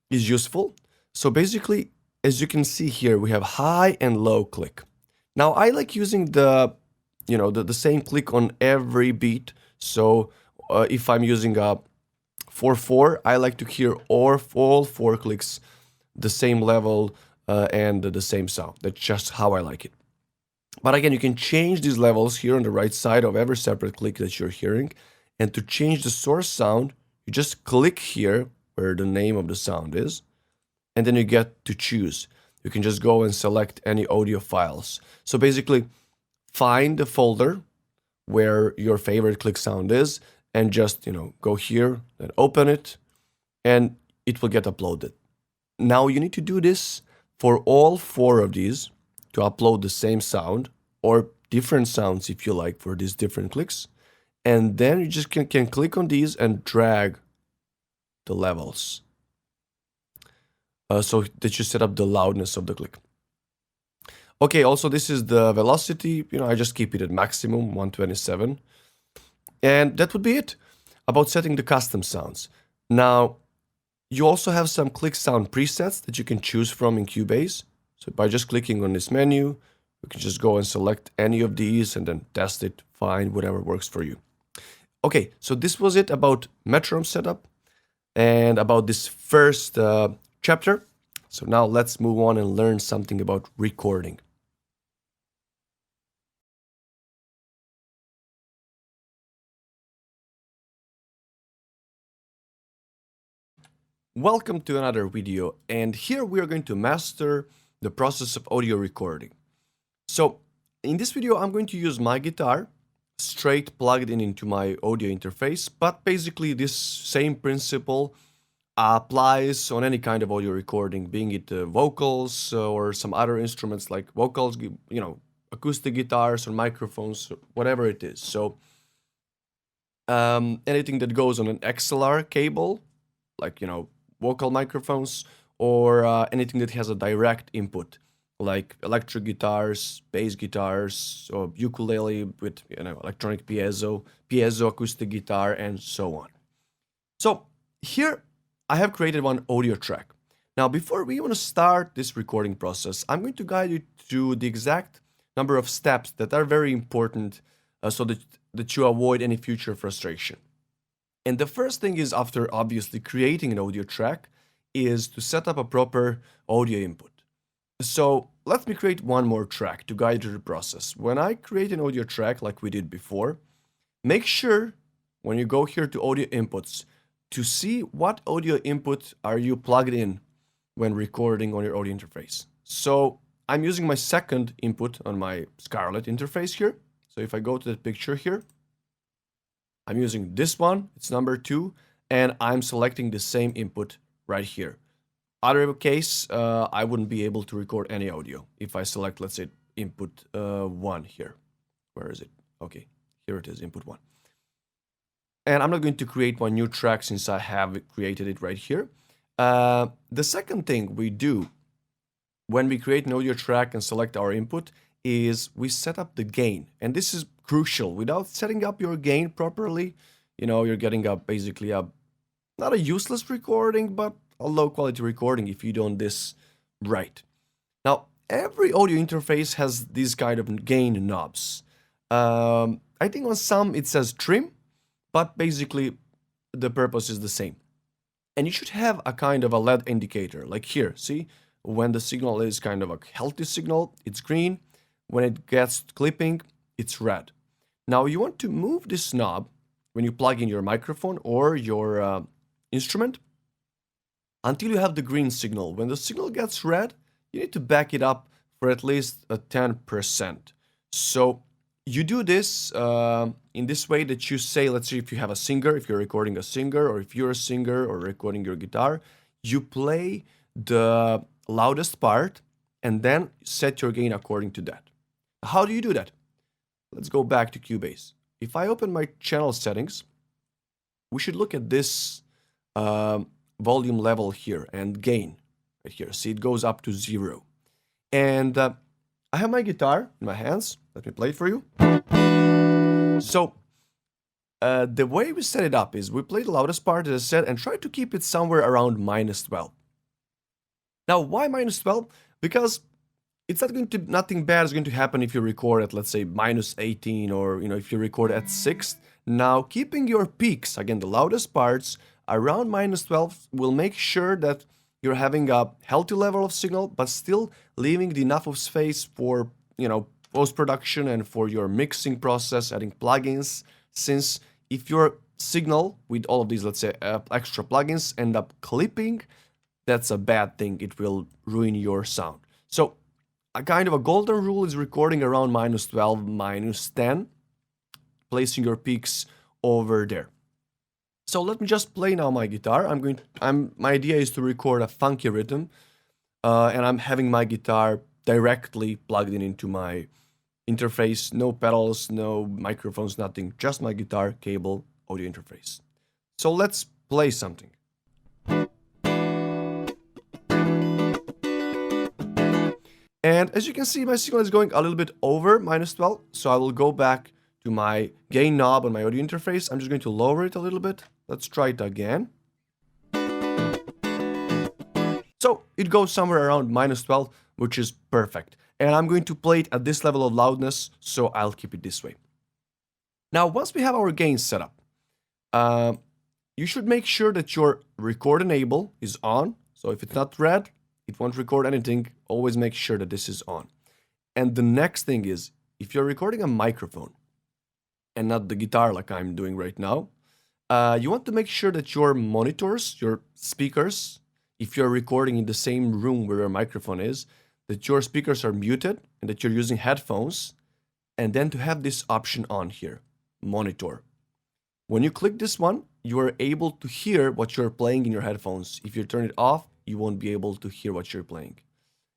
is useful. So basically, as you can see here, we have high and low click. Now I like using the same click on every beat. So if I'm using a 4/4, I like to hear all 4 clicks the same level and the same sound. That's just how I like it. But again, you can change these levels here on the right side of every separate click that you're hearing. And to change the source sound, you just click here where the name of the sound is, and then you get to choose. You can just go and select any audio files. So basically, find the folder where your favorite click sound is, and just, go here and open it, and it will get uploaded. Now you need to do this for all 4 of these to upload the same sound. or different sounds if you like for these different clicks. And then you just can click on these and drag the levels so that you set up the loudness of the click. Okay, also this is the velocity. I just keep it at maximum, 127. And that would be it about setting the custom sounds. Now, you also have some click sound presets that you can choose from in Cubase. So by just clicking on this menu, you can just go and select any of these and then test it, find whatever works for you. Okay, so this was it about Metronome setup and about this first chapter. So now let's move on and learn something about recording. Welcome to another video, and here we are going to master the process of audio recording. So in this video I'm going to use my guitar straight plugged in into my audio interface, but basically this same principle applies on any kind of audio recording, being it vocals or some other instruments like vocals, acoustic guitars or microphones, whatever it is. So anything that goes on an XLR cable, like vocal microphones, or anything that has a direct input, like electric guitars, bass guitars, or ukulele with electronic piezo acoustic guitar, and so on. So here I have created one audio track. Now, before we want to start this recording process, I'm going to guide you through the exact number of steps that are very important so that you avoid any future frustration. And the first thing is, after obviously creating an audio track, is to set up a proper audio input. So let me create one more track to guide you through the process. When I create an audio track like we did before, make sure when you go here to audio inputs to see what audio input are you plugged in when recording on your audio interface. So I'm using my second input on my Scarlett interface here. So if I go to the picture here, I'm using this one, it's number 2, and I'm selecting the same input right here. Other case, I wouldn't be able to record any audio if I select, let's say, input 1 here. Where is it? Okay, here it is, input 1. And I'm not going to create one new track since I have created it right here. The second thing we do when we create an audio track and select our input is we set up the gain. And this is crucial. Without setting up your gain properly, you're getting basically not a useless recording, but a low quality recording if you don't this right. Now, every audio interface has these kind of gain knobs. I think on some it says trim, but basically the purpose is the same. And you should have a kind of a LED indicator, like here, see? When the signal is kind of a healthy signal, it's green. When it gets clipping, it's red. Now you want to move this knob when you plug in your microphone or your instrument until you have the green signal. When the signal gets red, you need to back it up for at least 10%. So you do this in this way that you say, let's say if you have a singer, if you're recording a singer, or if you're a singer or recording your guitar, you play the loudest part and then set your gain according to that. How do you do that? Let's go back to Cubase. If I open my channel settings, we should look at this volume level here and gain right here. See, it goes up to 0. And I have my guitar in my hands. Let me play it for you. So the way we set it up is we play the loudest part, as I said, and try to keep it somewhere around -12. Now, why -12? Because it's nothing bad is going to happen if you record at, let's say, -18, or if you record at 6. Now, keeping your peaks, again, the loudest parts, around -12 will make sure that you're having a healthy level of signal, but still leaving enough of space for, post-production and for your mixing process, adding plugins, since if your signal with all of these, let's say, extra plugins end up clipping, that's a bad thing. It will ruin your sound. So a kind of a golden rule is recording around -12, -10, placing your peaks over there. So let me just play now my guitar. My idea is to record a funky rhythm, and I'm having my guitar directly plugged in into my interface, no pedals, no microphones, nothing, just my guitar cable audio interface. So let's play something. And as you can see, my signal is going a little bit over -12, so I will go back to my gain knob on my audio interface. I'm just going to lower it a little bit. Let's try it again. So it goes somewhere around -12, which is perfect. And I'm going to play it at this level of loudness, so I'll keep it this way. Now, once we have our gain set up, you should make sure that your record enable is on. So if it's not red, it won't record anything. Always make sure that this is on. And the next thing is, if you're recording a microphone and not the guitar like I'm doing right now, you want to make sure that your monitors, your speakers, if you're recording in the same room where your microphone is, that your speakers are muted and that you're using headphones, and then to have this option on here, monitor. When you click this one, you are able to hear what you're playing in your headphones. If you turn it off, you won't be able to hear what you're playing.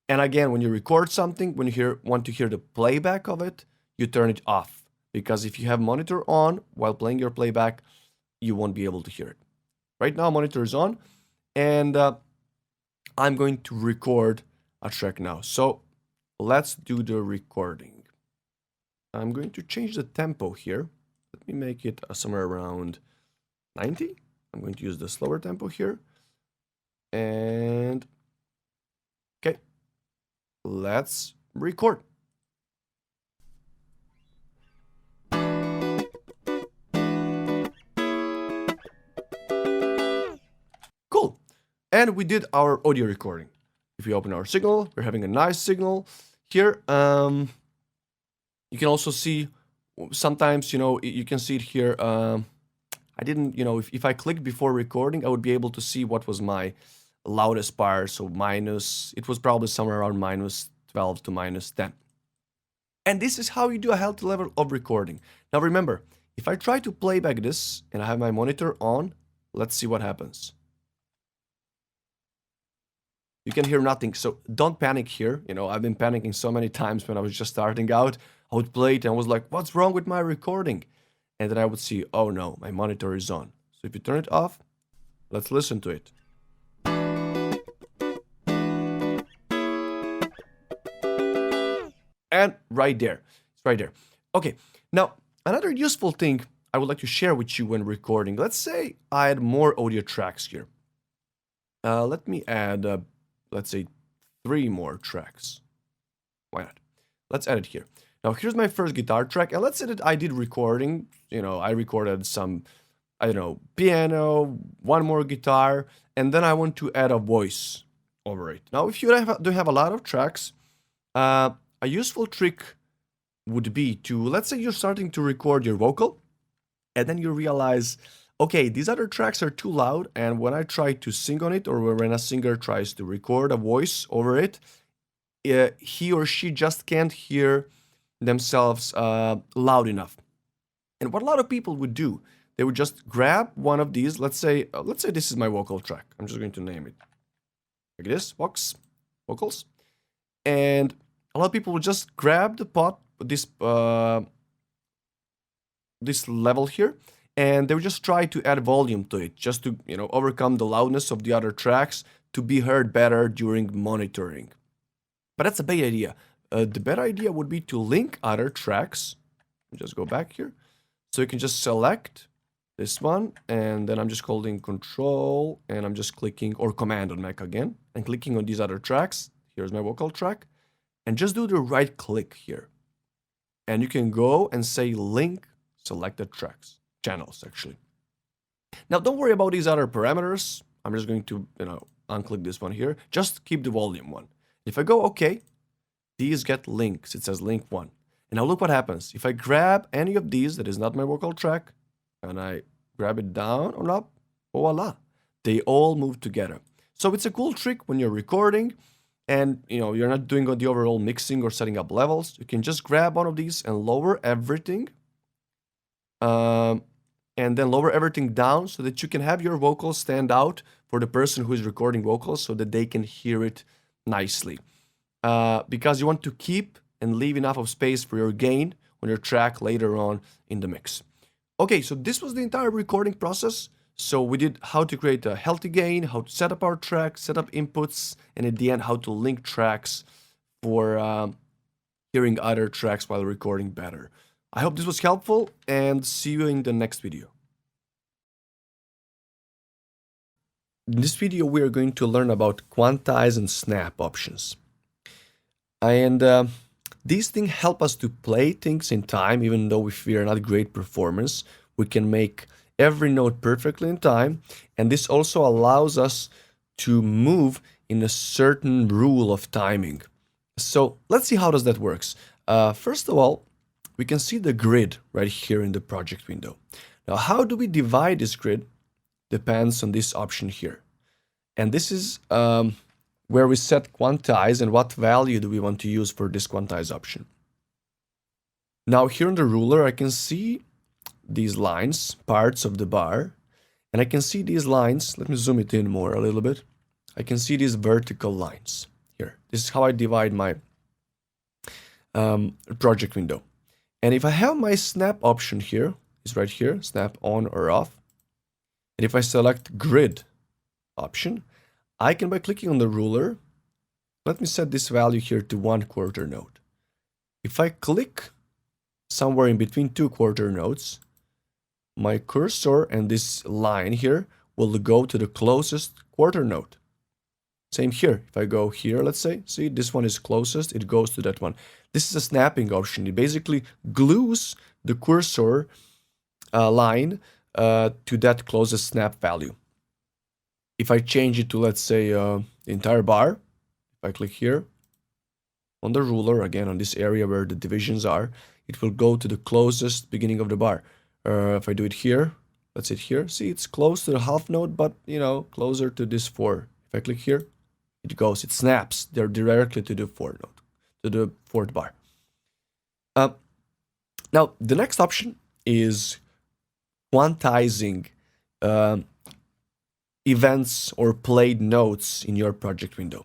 And again, when you record something, when you want to hear the playback of it, you turn it off. Because if you have monitor on while playing your playback, you won't be able to hear it. Right now, monitor is on, and I'm going to record a track now. So let's do the recording. I'm going to change the tempo here. Let me make it somewhere around 90. I'm going to use the slower tempo here. And okay, let's record. Cool. And we did our audio recording. If we open our signal, we're having a nice signal here. You can also see sometimes, you can see it here. I didn't, if I clicked before recording, I would be able to see what was my loudest part. So it was probably somewhere around -12 to -10. And this is how you do a healthy level of recording. Now remember, if I try to play back this and I have my monitor on, let's see what happens. You can hear nothing, so don't panic here. I've been panicking so many times when I was just starting out. I would play it and I was like, what's wrong with my recording? And then I would see, oh no, my monitor is on. So if you turn it off, let's listen to it. And right there, it's right there. Okay, now another useful thing I would like to share with you when recording. Let's say I add more audio tracks here. Let me add, let's say 3 more tracks. Why not? Let's add it here. Now here's my first guitar track, and let's say that I did recording. I recorded some, piano, 1 more guitar, and then I want to add a voice over it. Now, if you don't have a lot of tracks, a useful trick would be to, let's say you're starting to record your vocal, and then you realize, okay, these other tracks are too loud, and when I try to sing on it, or when a singer tries to record a voice over it, he or she just can't hear themselves loud enough. And what a lot of people would do, they would just grab one of these. Let's say this is my vocal track. I'm just going to name it like this, vocals. And a lot of people would just grab the pot, this level here, and they would just try to add volume to it, just to overcome the loudness of the other tracks to be heard better during monitoring. But that's a bad idea. The better idea would be to link other tracks. Just go back here. So you can just select this one, and then I'm just holding Control, and I'm just clicking, or Command on Mac again, and clicking on these other tracks. Here's my vocal track. And just do the right click here. And you can go and say link selected tracks, channels actually. Now don't worry about these other parameters. I'm just going to, unclick this one here. Just keep the volume one. If I go OK, these get links. It says link 1. And now look what happens. If I grab any of these that is not my vocal track, and I grab it down or up, voila, they all move together. So it's a cool trick when you're recording and you're not doing the overall mixing or setting up levels. You can just grab one of these and lower everything. And then lower everything down so that you can have your vocals stand out for the person who is recording vocals so that they can hear it nicely. Because you want to keep and leave enough of space for your gain on your track later on in the mix. Okay, so this was the entire recording process. So we did how to create a healthy gain, how to set up our track, set up inputs, and at the end, how to link tracks for hearing other tracks while recording better. I hope this was helpful, and see you in the next video. In this video, we are going to learn about Quantize and Snap options. And these things help us to play things in time, even though if we are not great performers, we can make every note perfectly in time. And this also allows us to move in a certain rule of timing. So let's see how does that works. First of all, we can see the grid right here in the project window. Now, how do we divide this grid? Depends on this option here. And this is where we set quantize and what value do we want to use for this quantize option. Now here on the ruler, I can see these lines, parts of the bar, and I can see these lines. Let me zoom it in more a little bit. I can see these vertical lines here. This is how I divide my project window. And if I have my snap option here, it's right here, snap on or off. And if I select grid option, I can, by clicking on the ruler, let me set this value here to 1/4 note. If I click somewhere in between 2 quarter notes, my cursor and this line here will go to the closest quarter note. Same here. If I go here, let's say, see, this one is closest, it goes to that one. This is a snapping option. It basically glues the cursor line to that closest snap value. If I change it to, let's say, the entire bar, if I click here on the ruler, again on this area where the divisions are, it will go to the closest beginning of the bar. If I do it here, let's hit here, see, it's close to the half note, but, you know, closer to this 4. If I click here, it snaps there directly to the 4th note, to the 4th bar. Now, the next option is quantizing events or played notes in your project window.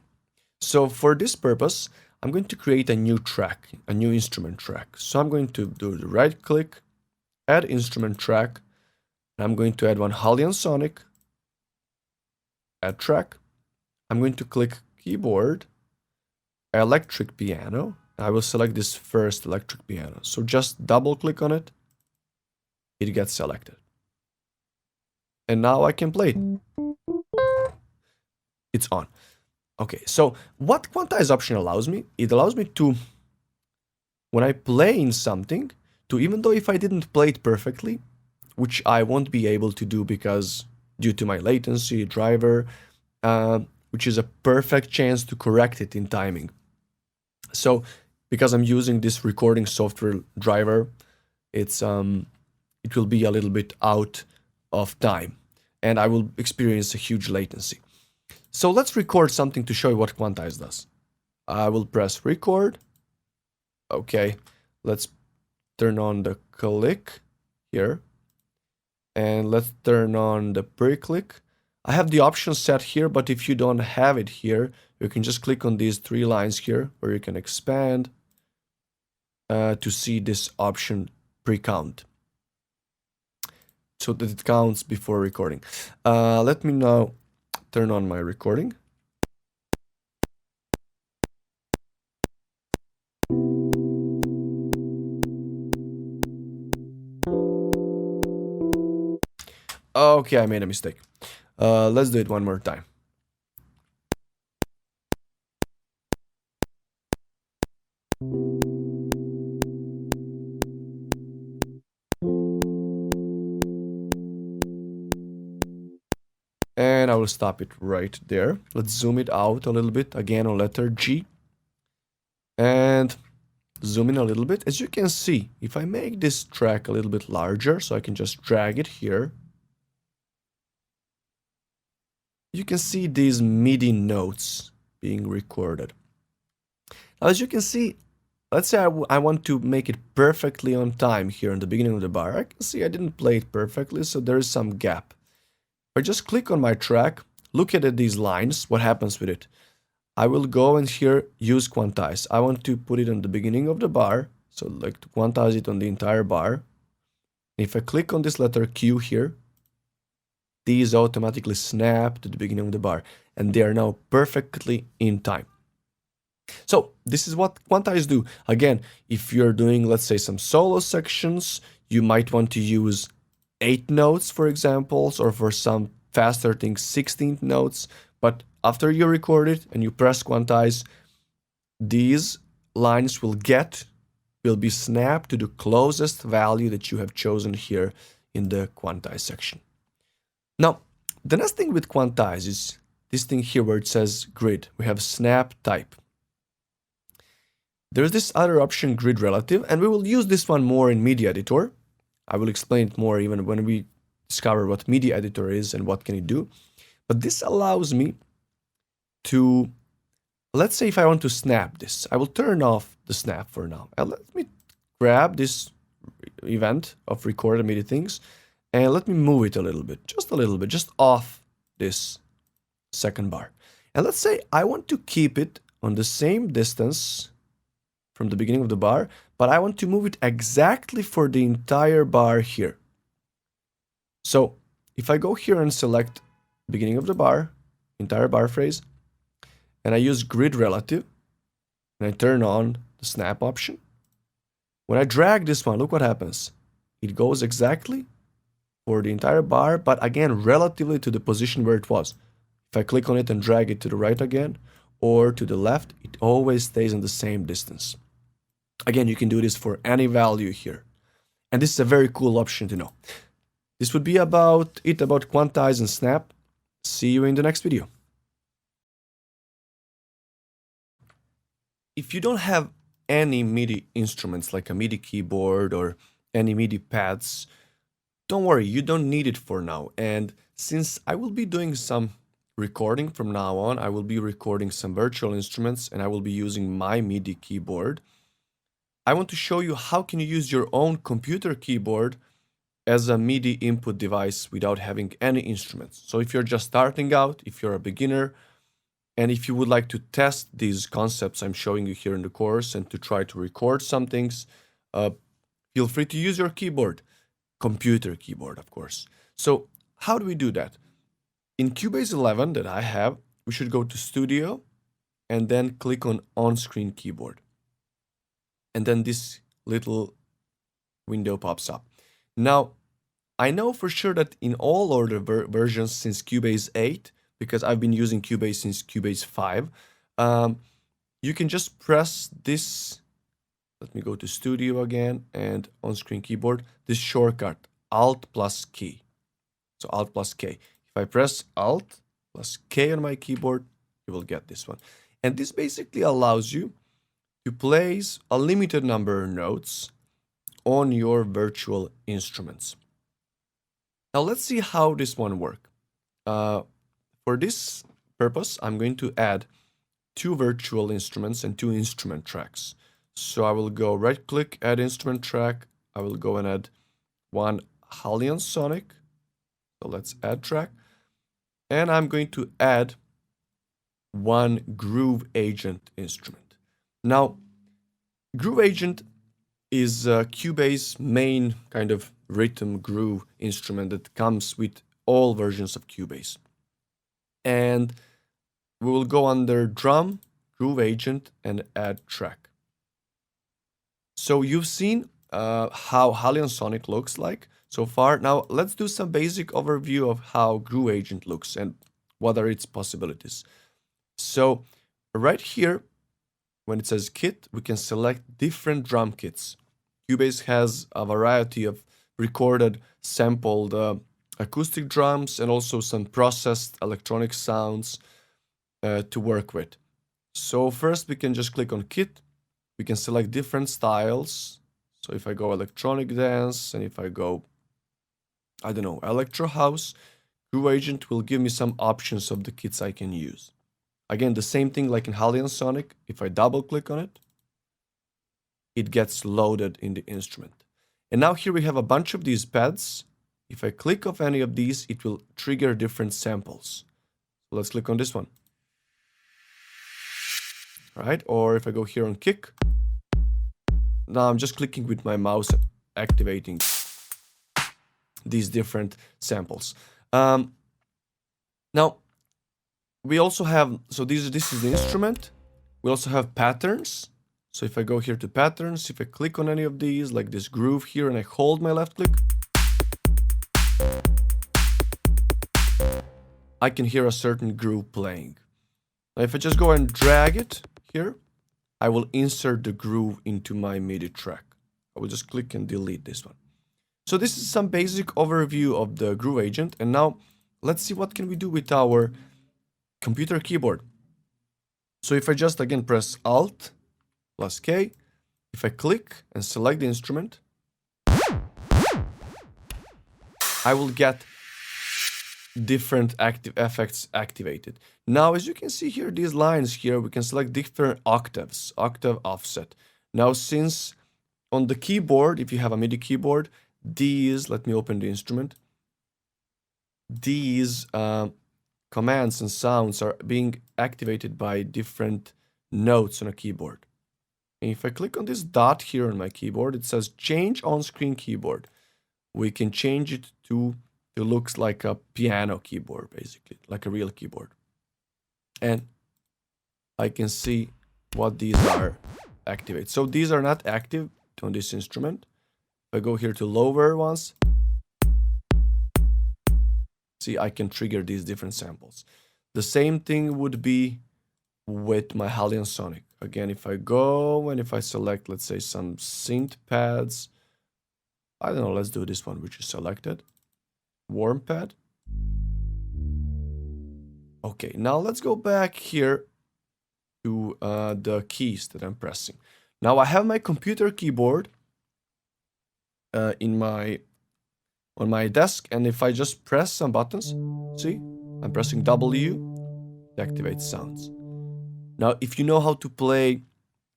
So for this purpose, I'm going to create a new track, a new instrument track. So I'm going to do the right click, add instrument track, and I'm going to add one Hallion Sonic, add track. I'm going to click keyboard, electric piano. I will select this first electric piano. So just double click on it, it gets selected. And now I can play it. It's on. Okay, so what quantize option allows me? It allows me to, when I play in something, to, even though if I didn't play it perfectly, which I won't be able to do because due to my latency driver, which is a perfect chance to correct it in timing. So because I'm using this recording software driver, it will be a little bit out of time and I will experience a huge latency. So let's record something to show you what Quantize does. I will press record. Okay, let's turn on the click here. And let's turn on the pre-click. I have the option set here, but if you don't have it here, you can just click on these 3 lines here where you can expand to see this option pre-count, so that it counts before recording. Let me now turn on my recording. Okay, I made a mistake. Let's do it one more time. And I will stop it right there. Let's zoom it out a little bit, again on letter G. And zoom in a little bit. As you can see, if I make this track a little bit larger, so I can just drag it here, you can see these MIDI notes being recorded. Now, as you can see, let's say I want to make it perfectly on time here in the beginning of the bar. I can see I didn't play it perfectly, so there is some gap. If I just click on my track, look at these lines, what happens with it? I will go and here use quantize. I want to put it on the beginning of the bar, so like to quantize it on the entire bar. If I click on this letter Q here, these automatically snap to the beginning of the bar, and they are now perfectly in time. So this is what quantize do. Again, if you're doing, let's say, some solo sections, you might want to use 8 notes, for example, or for some faster things, 16 notes. But after you record it and you press quantize, these lines will be snapped to the closest value that you have chosen here in the quantize section. Now, the next thing with quantize is this thing here where it says grid. We have snap type. There's this other option, grid relative, and we will use this one more in MIDI editor. I will explain it more even when we discover what MIDI editor is and what can it do. But this allows me to, let's say if I want to snap this, I will turn off the snap for now. And let me grab this event of recorded MIDI things and let me move it a little bit, just off this second bar. And let's say I want to keep it on the same distance from the beginning of the bar, but I want to move it exactly for the entire bar here. So if I go here and select beginning of the bar, entire bar phrase, and I use grid relative, and I turn on the snap option, when I drag this one, look what happens. It goes exactly for the entire bar, but again, relatively to the position where it was. If I click on it and drag it to the right again, or to the left, it always stays in the same distance. Again, you can do this for any value here. And this is a very cool option to know. This would be about Quantize and Snap. See you in the next video. If you don't have any MIDI instruments like a MIDI keyboard or any MIDI pads, don't worry, you don't need it for now. And since I will be doing some recording from now on, I will be recording some virtual instruments and I will be using my MIDI keyboard. I want to show you how can you use your own computer keyboard as a MIDI input device without having any instruments. So if you're just starting out, if you're a beginner, and if you would like to test these concepts I'm showing you here in the course and to try to record some things, feel free to use your keyboard, computer keyboard, of course. So how do we do that? In Cubase 11 that I have, we should go to Studio and then click on On-Screen Keyboard. And then this little window pops up. Now, I know for sure that in all older versions since Cubase 8, because I've been using Cubase since Cubase 5, you can just press this. Let me go to Studio again and on-screen keyboard, this shortcut, Alt plus key. So Alt plus K. If I press Alt plus K on my keyboard, you will get this one. And this basically allows you to place a limited number of notes on your virtual instruments. Now let's see how this one works. For this purpose, I'm going to add 2 virtual instruments and 2 instrument tracks. So I will go right click, add instrument track. I will go and add one Hallion Sonic. So let's add track. And I'm going to add one Groove Agent instrument. Now, Groove Agent is Cubase's main kind of rhythm groove instrument that comes with all versions of Cubase. And we will go under Drum, Groove Agent, and Add Track. So you've seen how Hallion Sonic looks like so far. Now let's do some basic overview of how Groove Agent looks and what are its possibilities. So right here, when it says kit, we can select different drum kits. Cubase has a variety of recorded, sampled acoustic drums and also some processed electronic sounds to work with. So first we can just click on kit. We can select different styles. So if I go electronic dance and if I go, I don't know, electro house, Groove Agent will give me some options of the kits I can use. Again, the same thing like in Hallion Sonic. If I double click on it, it gets loaded in the instrument. And now here we have a bunch of these pads. If I click off any of these, it will trigger different samples. So let's click on this one. right? Or if I go here on kick, now I'm just clicking with my mouse, activating these different samples. Now, we also have, so this is the instrument. We also have patterns. So if I go here to patterns, if I click on any of these, like this groove here, and I hold my left click, I can hear a certain groove playing. Now if I just go and drag it here, I will insert the groove into my MIDI track. I will just click and delete this one. So this is some basic overview of the Groove Agent. And now let's see what can we do with our computer keyboard. So if I just again press Alt plus K, if I click and select the instrument, I will get different active effects activated. Now, as you can see here, these lines here, we can select different octaves, octave offset. Now, since on the keyboard, if you have a MIDI keyboard, these, let me open the instrument, these commands and sounds are being activated by different notes on a keyboard. And if I click on this dot here on my keyboard, it says change on-screen keyboard. We can change it to, it looks like a piano keyboard, basically, like a real keyboard. And I can see what these are activated. So these are not active on this instrument. If I go here to lower ones, see, I can trigger these different samples. The same thing would be with my Hallion Sonic. Again, if I go and if I select, let's say, some synth pads, I don't know, let's do this one, which is selected. Warm pad. Okay, now let's go back here to the keys that I'm pressing. Now I have my computer keyboard on my desk, and if I just press some buttons, see, I'm pressing W, it activates sounds. Now, if you know how to play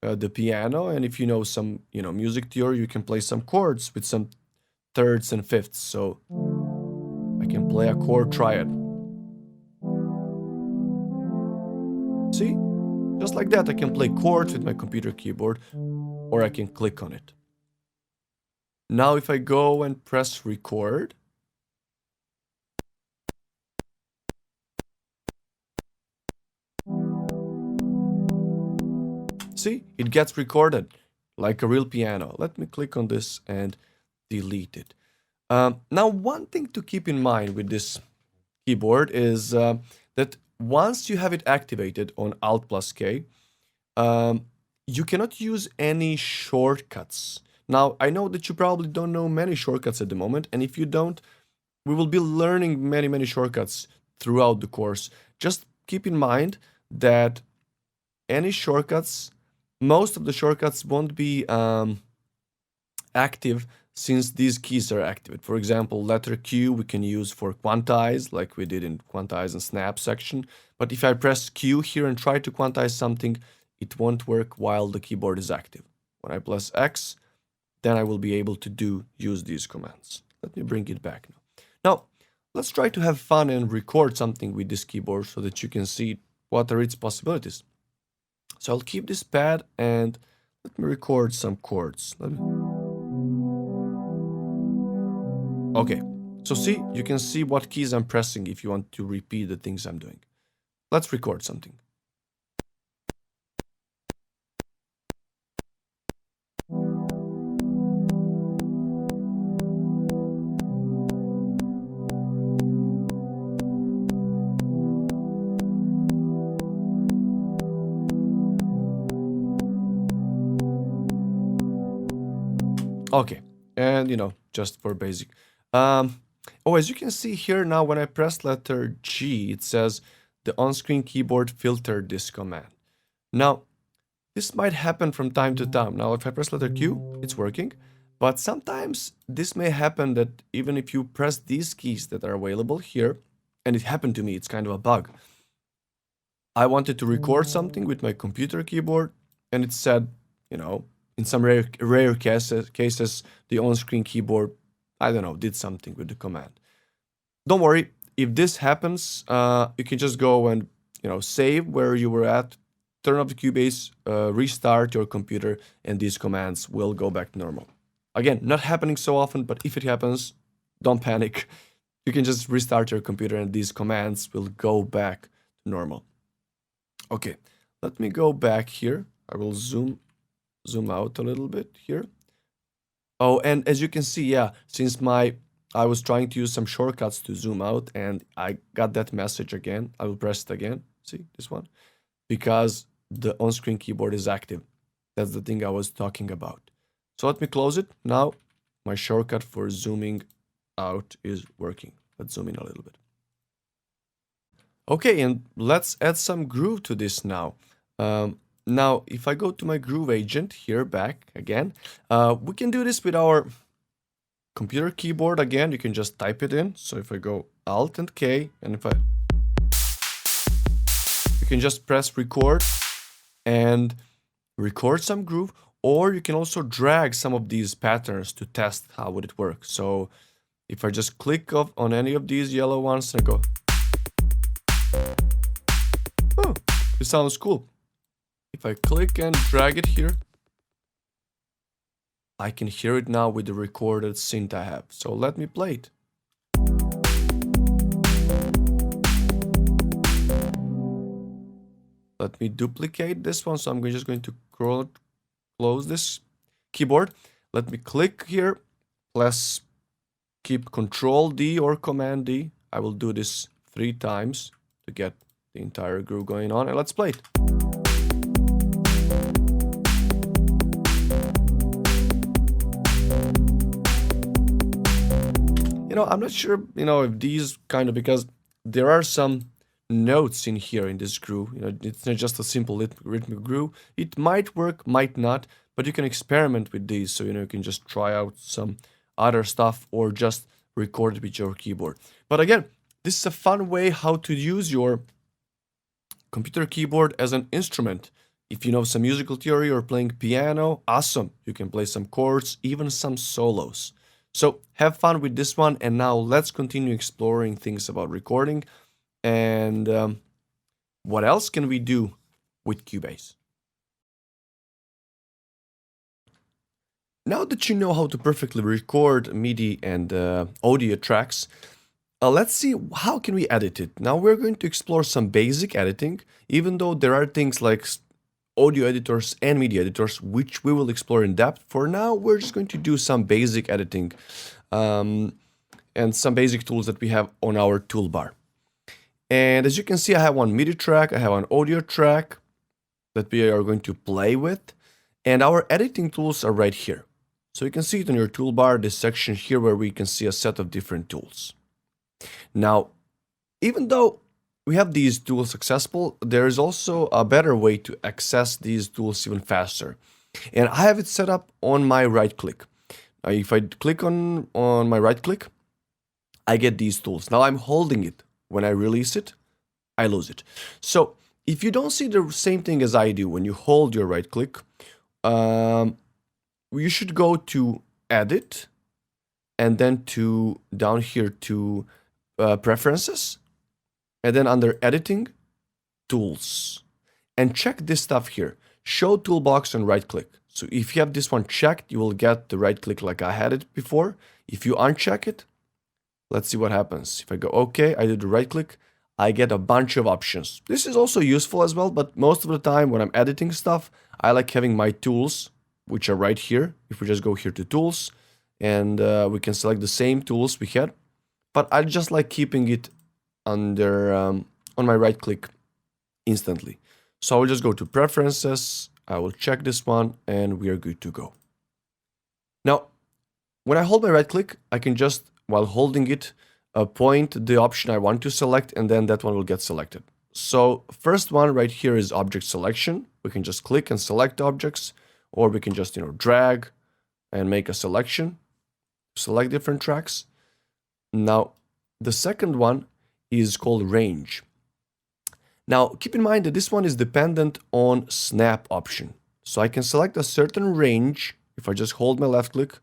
the piano, and if you know some, music theory, you can play some chords with some thirds and fifths. So I can play a chord triad. See, just like that, I can play chords with my computer keyboard, or I can click on it. Now, if I go and press record, see, it gets recorded like a real piano. Let me click on this and delete it. Now, one thing to keep in mind with this keyboard is that once you have it activated on Alt plus K, you cannot use any shortcuts. Now, I know that you probably don't know many shortcuts at the moment, and if you don't, we will be learning many, many shortcuts throughout the course. Just keep in mind that any shortcuts, most of the shortcuts won't be active since these keys are activated. For example, letter Q we can use for quantize, like we did in Quantize and Snap section. But if I press Q here and try to quantize something, it won't work while the keyboard is active. When I press X, then I will be able to use these commands. Let me bring it back now. Now, let's try to have fun and record something with this keyboard so that you can see what are its possibilities. So I'll keep this pad and let me record some chords. Okay, so see, you can see what keys I'm pressing if you want to repeat the things I'm doing. Let's record something. Okay, and just for basic. As you can see here now, when I press letter G, it says the on-screen keyboard filtered this command. Now, this might happen from time to time. Now, if I press letter Q, it's working. But sometimes this may happen that even if you press these keys that are available here, and it happened to me, it's kind of a bug. I wanted to record something with my computer keyboard, and it said, in some rare cases, the on-screen keyboard, I don't know, did something with the command. Don't worry, if this happens, you can just go and, save where you were at turn off the Cubase, restart your computer, and these commands will go back to normal. Again, not happening so often, but if it happens, don't panic. You can just restart your computer and these commands will go back to normal. Okay, let me go back here. I will zoom out a little bit here. Oh, and as you can see, yeah, since I was trying to use some shortcuts to zoom out and I got that message again. I will press it again. See this one? Because the on-screen keyboard is active. That's the thing I was talking about. So let me close it. Now my shortcut for zooming out is working. Let's zoom in a little bit. Okay, and let's add some groove to this now. Now, if I go to my Groove Agent here back again, we can do this with our computer keyboard again. You can just type it in. So if I go Alt and K, and you can just press record and record some groove, or you can also drag some of these patterns to test how would it work. So if I just click on any of these yellow ones and I go, oh, this sounds cool. If I click and drag it here, I can hear it now with the recorded synth I have. So let me play it. Let me duplicate this one. So I'm just going to close this keyboard. Let me click here. Plus keep Control D or Command D. I will do this 3 times to get the entire groove going on. And let's play it. I'm not sure, if these because there are some notes in here in this groove. It's not just a simple rhythmic groove. It might work, might not, but you can experiment with these. So, you can just try out some other stuff or just record it with your keyboard. But again, this is a fun way how to use your computer keyboard as an instrument. If you know some musical theory or playing piano, awesome. You can play some chords, even some solos. So have fun with this one, and now let's continue exploring things about recording and what else can we do with Cubase. Now that you know how to perfectly record MIDI and audio tracks, let's see how can we edit it. Now we're going to explore some basic editing, even though there are things like audio editors and MIDI editors, which we will explore in depth. For now, we're just going to do some basic editing and some basic tools that we have on our toolbar. And as you can see, I have one MIDI track, I have an audio track that we are going to play with, and our editing tools are right here. So you can see it on your toolbar, this section here where we can see a set of different tools. Now, even though we have these tools accessible, there is also a better way to access these tools even faster. And I have it set up on my right click. Now, if I click on my right click, I get these tools. Now I'm holding it. When I release it, I lose it. So if you don't see the same thing as I do when you hold your right click, you should go to Edit and then to down here to Preferences. And then under Editing, Tools. And check this stuff here. Show Toolbox and right click. So if you have this one checked, you will get the right click like I had it before. If you uncheck it, let's see what happens. If I go OK, I do the right click, I get a bunch of options. This is also useful as well, but most of the time when I'm editing stuff, I like having my tools, which are right here. If we just go here to Tools, and we can select the same tools we had. But I just like keeping it under on my right click instantly. So I will just go to Preferences, I will check this one, and we are good to go. Now, when I hold my right click, I can just, while holding it, point the option I want to select, and then that one will get selected. So first one right here is object selection. We can just click and select objects, or we can just drag and make a selection, select different tracks. Now, the second one is called range. Now, keep in mind that this one is dependent on snap option. So I can select a certain range if I just hold my left click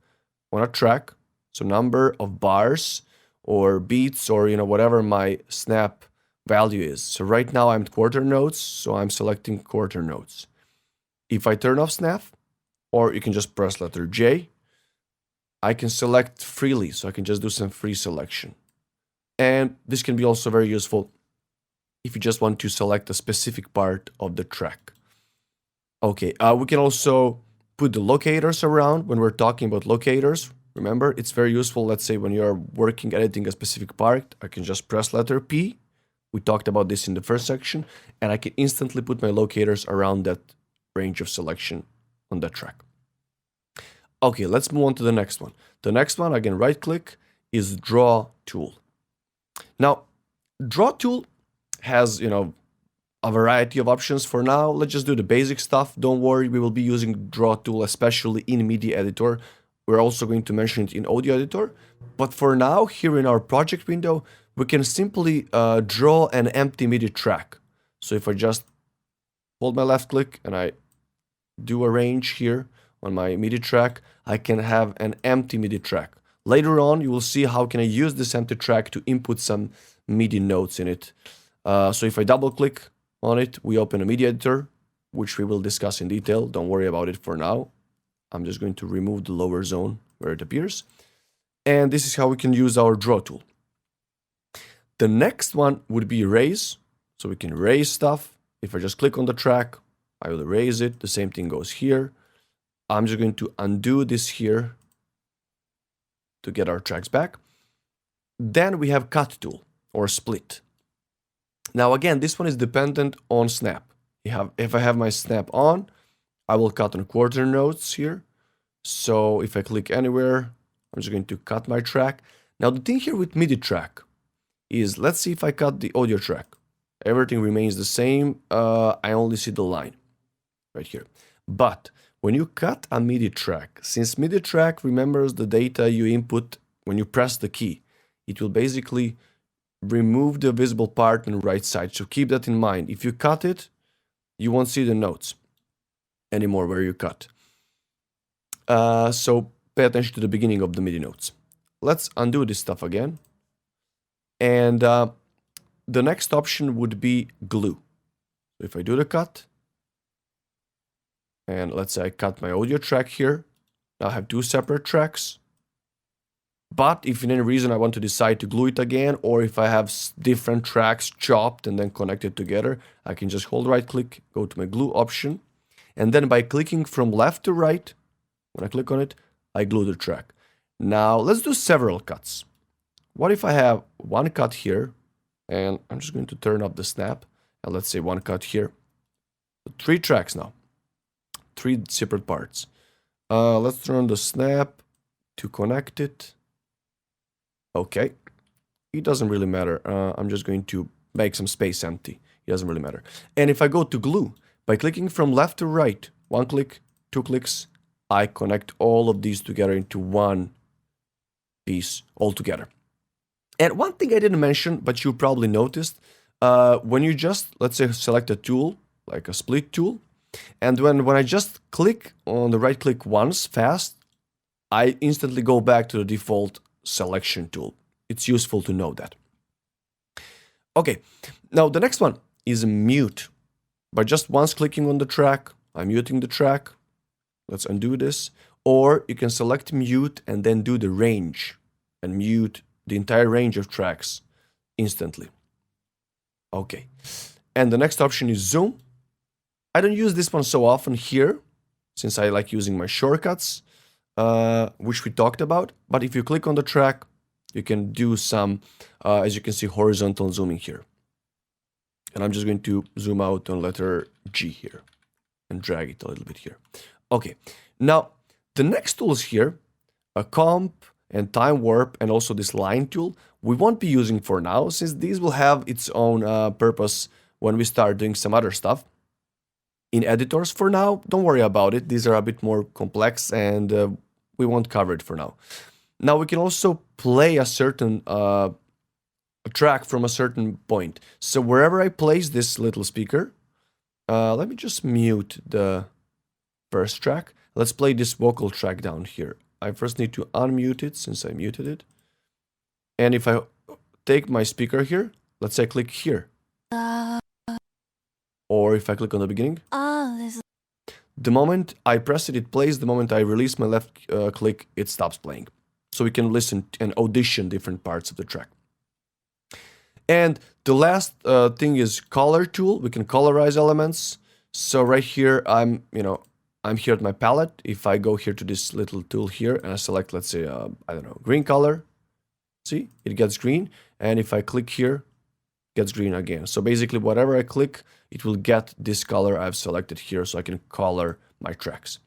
on a track. So number of bars or beats or whatever my snap value is. So right now I'm at quarter notes, so I'm selecting quarter notes. If I turn off snap, or you can just press letter J, I can select freely, so I can just do some free selection. And this can be also very useful if you just want to select a specific part of the track. Okay, we can also put the locators around when we're talking about locators. Remember, it's very useful, let's say, when you're working, editing a specific part, I can just press letter P. We talked about this in the first section, and I can instantly put my locators around that range of selection on that track. Okay, let's move on to the next one. The next one, again, right-click, is Draw Tool. Now, Draw Tool has, a variety of options. For now, let's just do the basic stuff. Don't worry, we will be using Draw Tool, especially in MIDI editor. We're also going to mention it in audio editor. But for now, here in our project window, we can simply draw an empty MIDI track. So if I just hold my left click and I do arrange here on my MIDI track, I can have an empty MIDI track. Later on, you will see how can I use this empty track to input some MIDI notes in it. So if I double click on it, we open a MIDI editor, which we will discuss in detail. Don't worry about it for now. I'm just going to remove the lower zone where it appears. And this is how we can use our draw tool. The next one would be erase. So we can erase stuff. If I just click on the track, I will erase it. The same thing goes here. I'm just going to undo this here to get our tracks back. Then we have cut tool or split. Now again, this one is dependent on snap. If I have my snap on, I will cut on quarter notes here. So if I click anywhere, I'm just going to cut my track. Now the thing here with MIDI track is, let's see if I cut the audio track. Everything remains the same. I only see the line right here. But when you cut a MIDI track, since MIDI track remembers the data you input when you press the key, it will basically remove the visible part on the right side. So keep that in mind. If you cut it, you won't see the notes anymore where you cut. So pay attention to the beginning of the MIDI notes. Let's undo this stuff again. And the next option would be glue. So if I do the cut, and let's say I cut my audio track here, now I have two separate tracks. But if in any reason I want to decide to glue it again, or if I have different tracks chopped and then connected together, I can just hold right click, go to my glue option, and then by clicking from left to right, when I click on it, I glue the track. Now let's do several cuts. What if I have one cut here, and I'm just going to turn up the snap, and let's say one cut here. Three tracks now, three separate parts. Let's turn the snap to connect it. Okay, it doesn't really matter. I'm just going to make some space empty. It doesn't really matter. And if I go to glue, by clicking from left to right, one click, two clicks, I connect all of these together into one piece altogether. And one thing I didn't mention, but you probably noticed, when you just, let's say, select a tool, like a split tool, and when I just click on the right click once fast, I instantly go back to the default selection tool. It's useful to know that. Okay, now the next one is mute. By just once clicking on the track, I'm muting the track. Let's undo this. Or you can select mute and then do the range and mute the entire range of tracks instantly. Okay, and the next option is zoom. I don't use this one so often here, since I like using my shortcuts, which we talked about. But if you click on the track, you can do some, as you can see, horizontal zooming here. And I'm just going to zoom out on letter G here and drag it a little bit here. Okay, now the next tools here, a comp and time warp, and also this line tool, we won't be using for now, since these will have its own purpose when we start doing some other stuff in editors. For now, don't worry about it. These are a bit more complex, and we won't cover it for now. Now we can also play a certain track from a certain point. So wherever I place this little speaker, let me just mute the first track. Let's play this vocal track down here. I first need to unmute it since I muted it. And if I take my speaker here, let's say I click here. Or if I click on the beginning. The moment I press it, it plays. The moment I release my left click, it stops playing. So we can listen and audition different parts of the track. And the last thing is color tool. We can colorize elements. So right here, I'm here at my palette. If I go here to this little tool here and I select, let's say, I don't know, green color. See, it gets green. And if I click here, it gets green again. So basically, whatever I click, it will get this color I've selected here so I can color my tracks.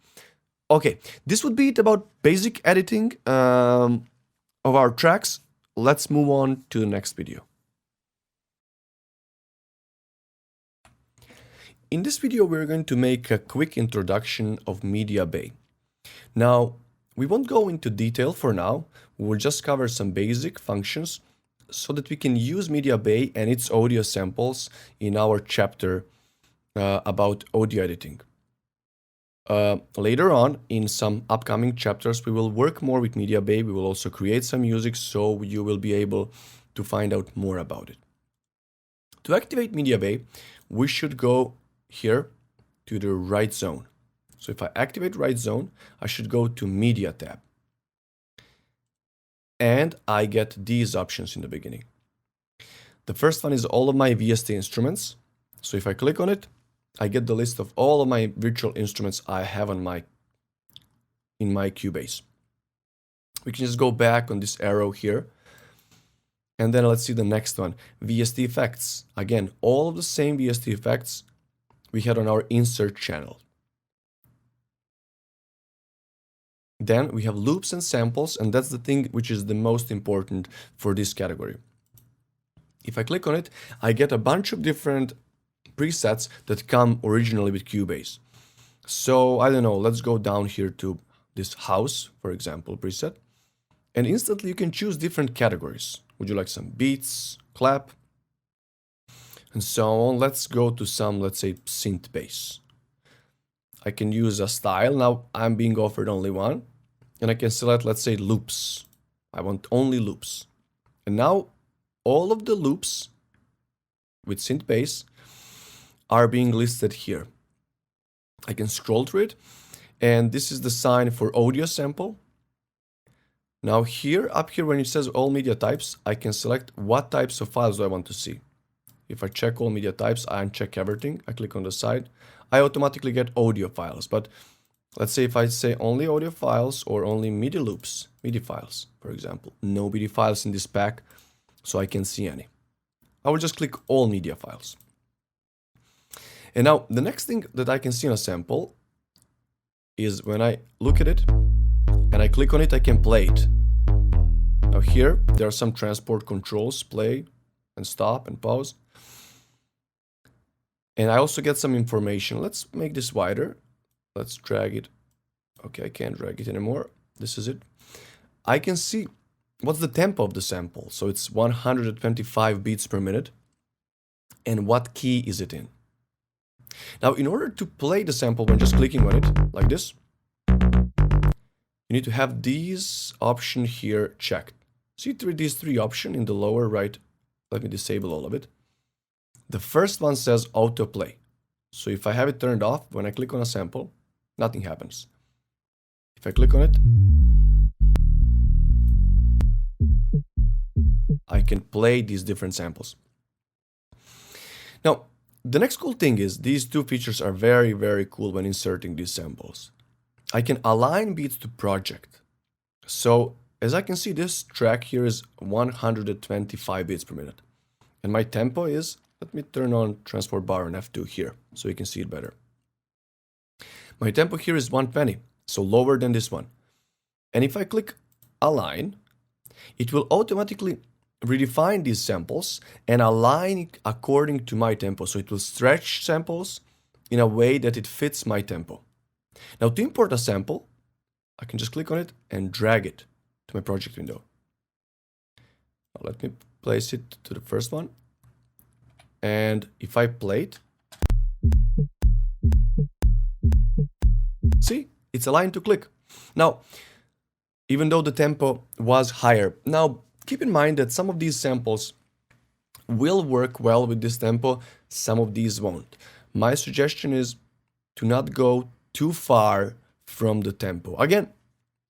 Okay, this would be it about basic editing of our tracks. Let's move on to the next video. In this video, we're going to make a quick introduction of Media Bay. Now, we won't go into detail for now. We will just cover some basic functions so that we can use Media Bay and its audio samples in our chapter about audio editing. Later on, in some upcoming chapters, we will work more with Media Bay. We will also create some music so you will be able to find out more about it. To activate Media Bay, we should go here to the right zone. So if I activate right zone, I should go to Media tab. And I get these options in the beginning. The first one is all of my VST instruments. So if I click on it, I get the list of all of my virtual instruments I have in my Cubase. We can just go back on this arrow here. And then let's see the next one, VST effects. Again, all of the same VST effects we had on our insert channel. Then we have loops and samples, and that's the thing which is the most important for this category. If I click on it, I get a bunch of different presets that come originally with Cubase. So I don't know, let's go down here to this house, for example, preset. And instantly you can choose different categories. Would you like some beats, clap, and so on? Let's go to some, let's say, synth bass. I can use a style. Now I'm being offered only one. And I can select, let's say, loops. I want only loops. And now all of the loops with synth bass are being listed here. I can scroll through it. And this is the sign for audio sample. Now here, up here, when it says all media types, I can select what types of files do I want to see. If I check all media types, I uncheck everything. I click on the side. I automatically get audio files. But let's say if I say only audio files or only MIDI loops, MIDI files, for example. No MIDI files in this pack, so I can't see any. I will just click all media files. And now the next thing that I can see on a sample is when I look at it and I click on it, I can play it. Now here, there are some transport controls, play and stop and pause. And I also get some information. Let's make this wider. Let's drag it. Okay, I can't drag it anymore. This is it. I can see what's the tempo of the sample. So it's 125 beats per minute. And what key is it in? Now, in order to play the sample when just clicking on it, like this, you need to have these options here checked. See these three options in the lower right. Let me disable all of it. The first one says autoplay. So if I have it turned off, when I click on a sample, nothing happens. If I click on it, I can play these different samples. Now, the next cool thing is these two features are very, very cool when inserting these samples. I can align beats to project. So as I can see, this track here is 125 beats per minute. And my tempo is, let me turn on transport bar and F2 here so you can see it better. My tempo here is 120, so lower than this one. And if I click align, it will automatically redefine these samples and align it according to my tempo. So it will stretch samples in a way that it fits my tempo. Now to import a sample, I can just click on it and drag it to my project window. Now let me place it to the first one. And if I play it, see, it's aligned to click. Now, even though the tempo was higher, now keep in mind that some of these samples will work well with this tempo, some of these won't. My suggestion is to not go too far from the tempo. Again,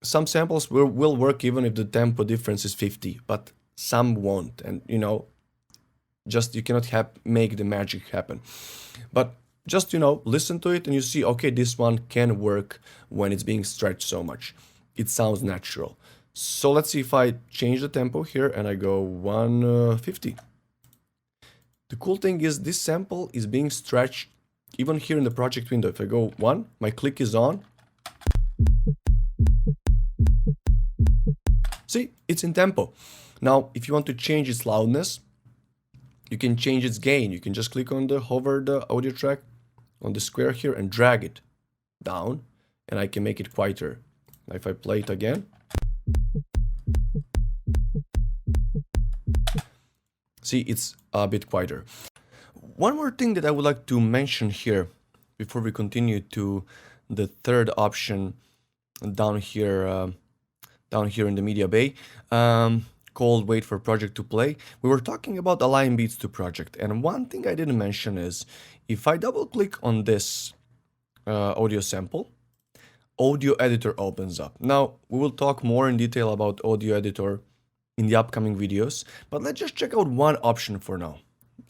some samples will work even if the tempo difference is 50, but some won't, and you know, just you cannot make the magic happen. But just, you know, listen to it and you see, okay, this one can work when it's being stretched so much. It sounds natural. So let's see if I change the tempo here and I go 150. The cool thing is this sample is being stretched even here in the project window. If I go 1, my click is on. See, it's in tempo. Now, if you want to change its loudness, you can change its gain. You can just click on hover the audio track on the square here and drag it down, and I can make it quieter. If I play it again, see, it's a bit quieter. One more thing that I would like to mention here before we continue to the third option down here in the media bay, called wait for project to play. We were talking about align beats to project, and one thing I didn't mention is if I double click on this audio sample, audio editor opens up. Now we will talk more in detail about audio editor in the upcoming videos, but let's just check out one option for now.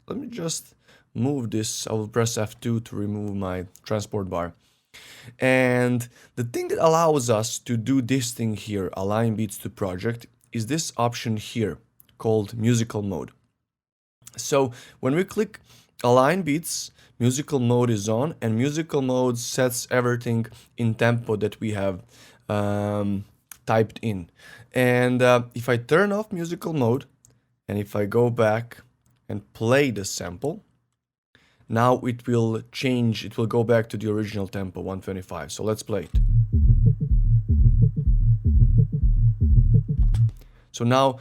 Let me just move this. I will press F2 to remove my transport bar. And the thing that allows us to do this thing here, align beats to project, is this option here called musical mode. So when we click align beats, musical mode is on, and musical mode sets everything in tempo that we have typed in. And if I turn off musical mode and if I go back and play the sample, now it will change, it will go back to the original tempo, 125. So let's play it. So now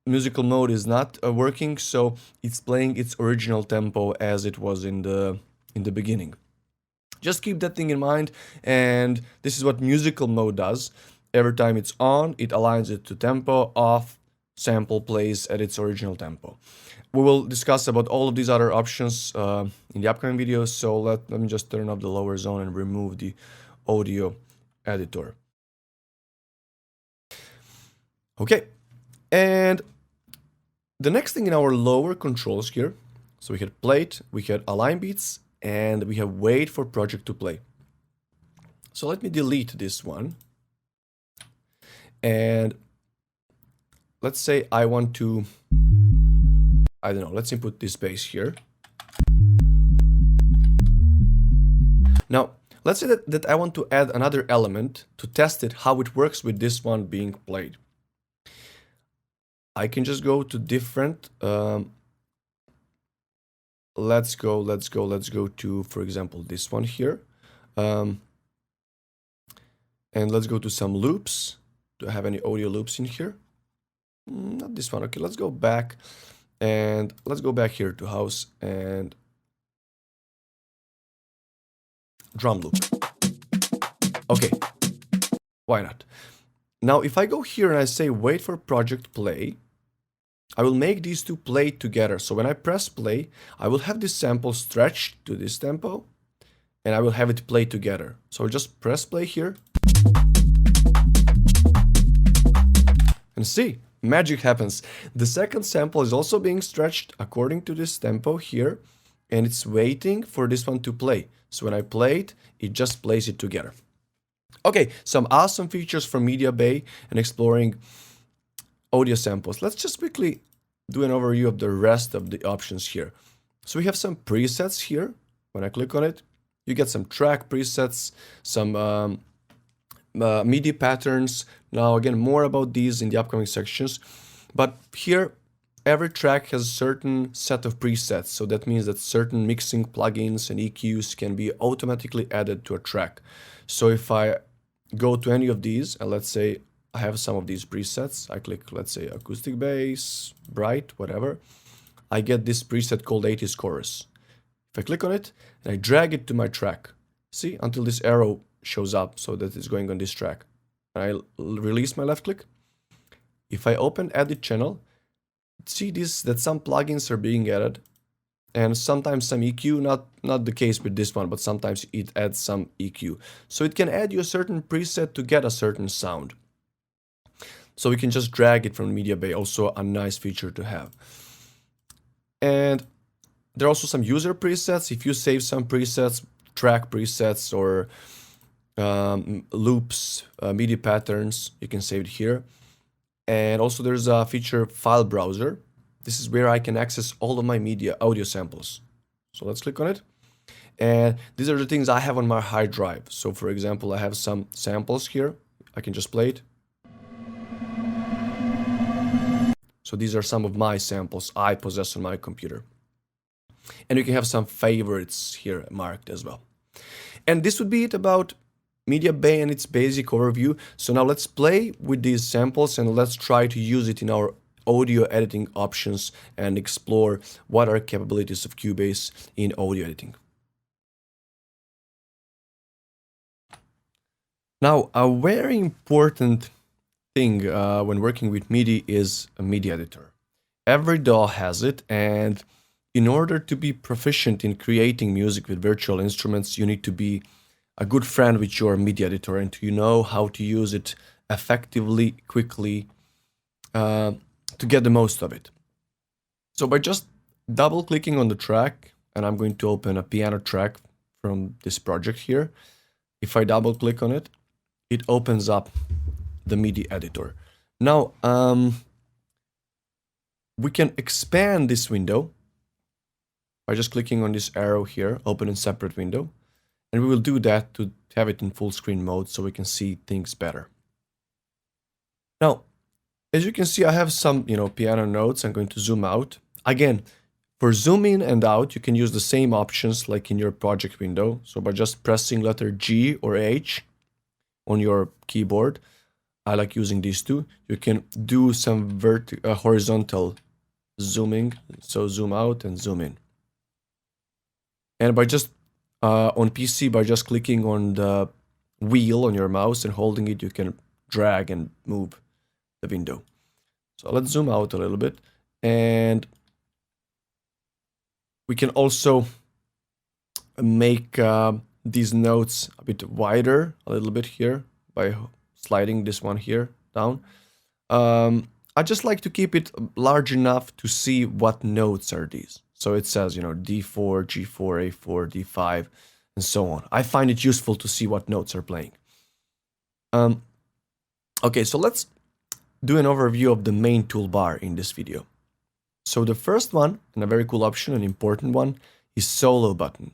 musical mode is not working, so it's playing its original tempo as it was in the beginning. Just keep that thing in mind, and this is what musical mode does. Every time it's on, it aligns it to tempo, off, sample plays at its original tempo. We will discuss about all of these other options in the upcoming videos, so let me just turn up the lower zone and remove the audio editor. Okay, and the next thing in our lower controls here, so we had plate, we had align beats, and we have wait for project to play. So let me delete this one. And let's say I want to, I don't know, let's input this bass here. Now, let's say that I want to add another element to test it, how it works with this one being played. I can just go to different, let's go to, for example, this one here. And let's go to some loops. Do I have any audio loops in here? Not this one. Okay, let's go back. And let's go back here to house and drum loop. Okay, why not? Now, if I go here and I say wait for project play, I will make these two play together. So when I press play, I will have this sample stretched to this tempo, and I will have it play together. So I'll just press play here. And see, magic happens. The second sample is also being stretched according to this tempo here, and it's waiting for this one to play. So when I play it, it just plays it together. Okay, some awesome features from Media Bay and exploring audio samples. Let's just quickly do an overview of the rest of the options here. So we have some presets here. When I click on it, you get some track presets, some MIDI patterns. Now again, more about these in the upcoming sections. But here, every track has a certain set of presets. So that means that certain mixing plugins and EQs can be automatically added to a track. So if I go to any of these, and let's say I have some of these presets, I click, let's say, acoustic bass, bright, whatever, I get this preset called 80s chorus. If I click on it, and I drag it to my track, see, until this arrow shows up, so that it's going on this track. And I release my left click. If I open edit channel, see this, that some plugins are being added, and sometimes some EQ, not the case with this one, but sometimes it adds some EQ. So it can add you a certain preset to get a certain sound. So we can just drag it from Media Bay, also a nice feature to have. And there are also some user presets. If you save some presets, track presets or loops, MIDI patterns, you can save it here. And also there's a feature file browser. This is where I can access all of my media audio samples. So let's click on it. And these are the things I have on my hard drive. So for example, I have some samples here. I can just play it. So these are some of my samples I possess on my computer. And you can have some favorites here marked as well. And this would be it about Media Bay and its basic overview. So now let's play with these samples and let's try to use it in our audio editing options and explore what are capabilities of Cubase in audio editing. Now, a very important thing when working with MIDI is a MIDI editor. Every DAW has it, and in order to be proficient in creating music with virtual instruments, you need to be a good friend with your MIDI editor and to know how to use it effectively, quickly, to get the most of it. So by just double clicking on the track, and I'm going to open a piano track from this project here. If I double click on it, it opens up the MIDI editor. Now, we can expand this window by just clicking on this arrow here, open in separate window. And we will do that to have it in full screen mode so we can see things better. Now, as you can see, I have some, piano notes. I'm going to zoom out. Again, for zoom in and out, you can use the same options like in your project window. So by just pressing letter G or H on your keyboard, I like using these two. You can do some horizontal zooming. So zoom out and zoom in. And by just on PC, by just clicking on the wheel on your mouse and holding it, you can drag and move the window. So let's zoom out a little bit. And we can also make these notes a bit wider, a little bit here, by sliding this one here down. I just like to keep it large enough to see what notes are these. So it says, D4, G4, A4, D5, and so on. I find it useful to see what notes are playing. Okay, so let's do an overview of the main toolbar in this video. So the first one, and a very cool option, an important one, is solo button.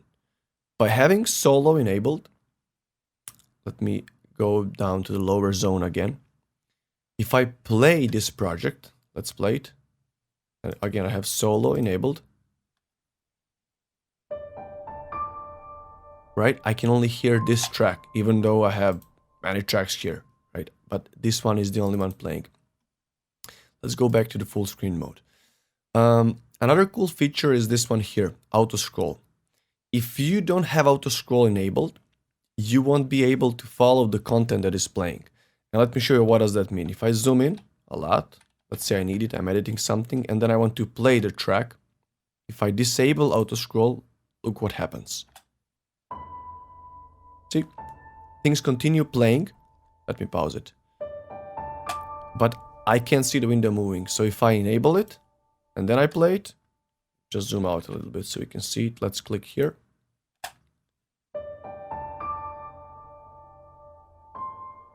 By having solo enabled, let me go down to the lower zone again. If I play this project, let's play it. And again, I have solo enabled. Right? I can only hear this track, even though I have many tracks here, right? But this one is the only one playing. Let's go back to the full screen mode. Another cool feature is this one here, auto scroll. If you don't have auto scroll enabled, you won't be able to follow the content that is playing. Now let me show you what does that mean. If I zoom in a lot, let's say I need it, I'm editing something, and then I want to play the track. If I disable auto scroll, look what happens. See, things continue playing. Let me pause it. But I can't see the window moving. So if I enable it and then I play it, just zoom out a little bit so you can see it. Let's click here.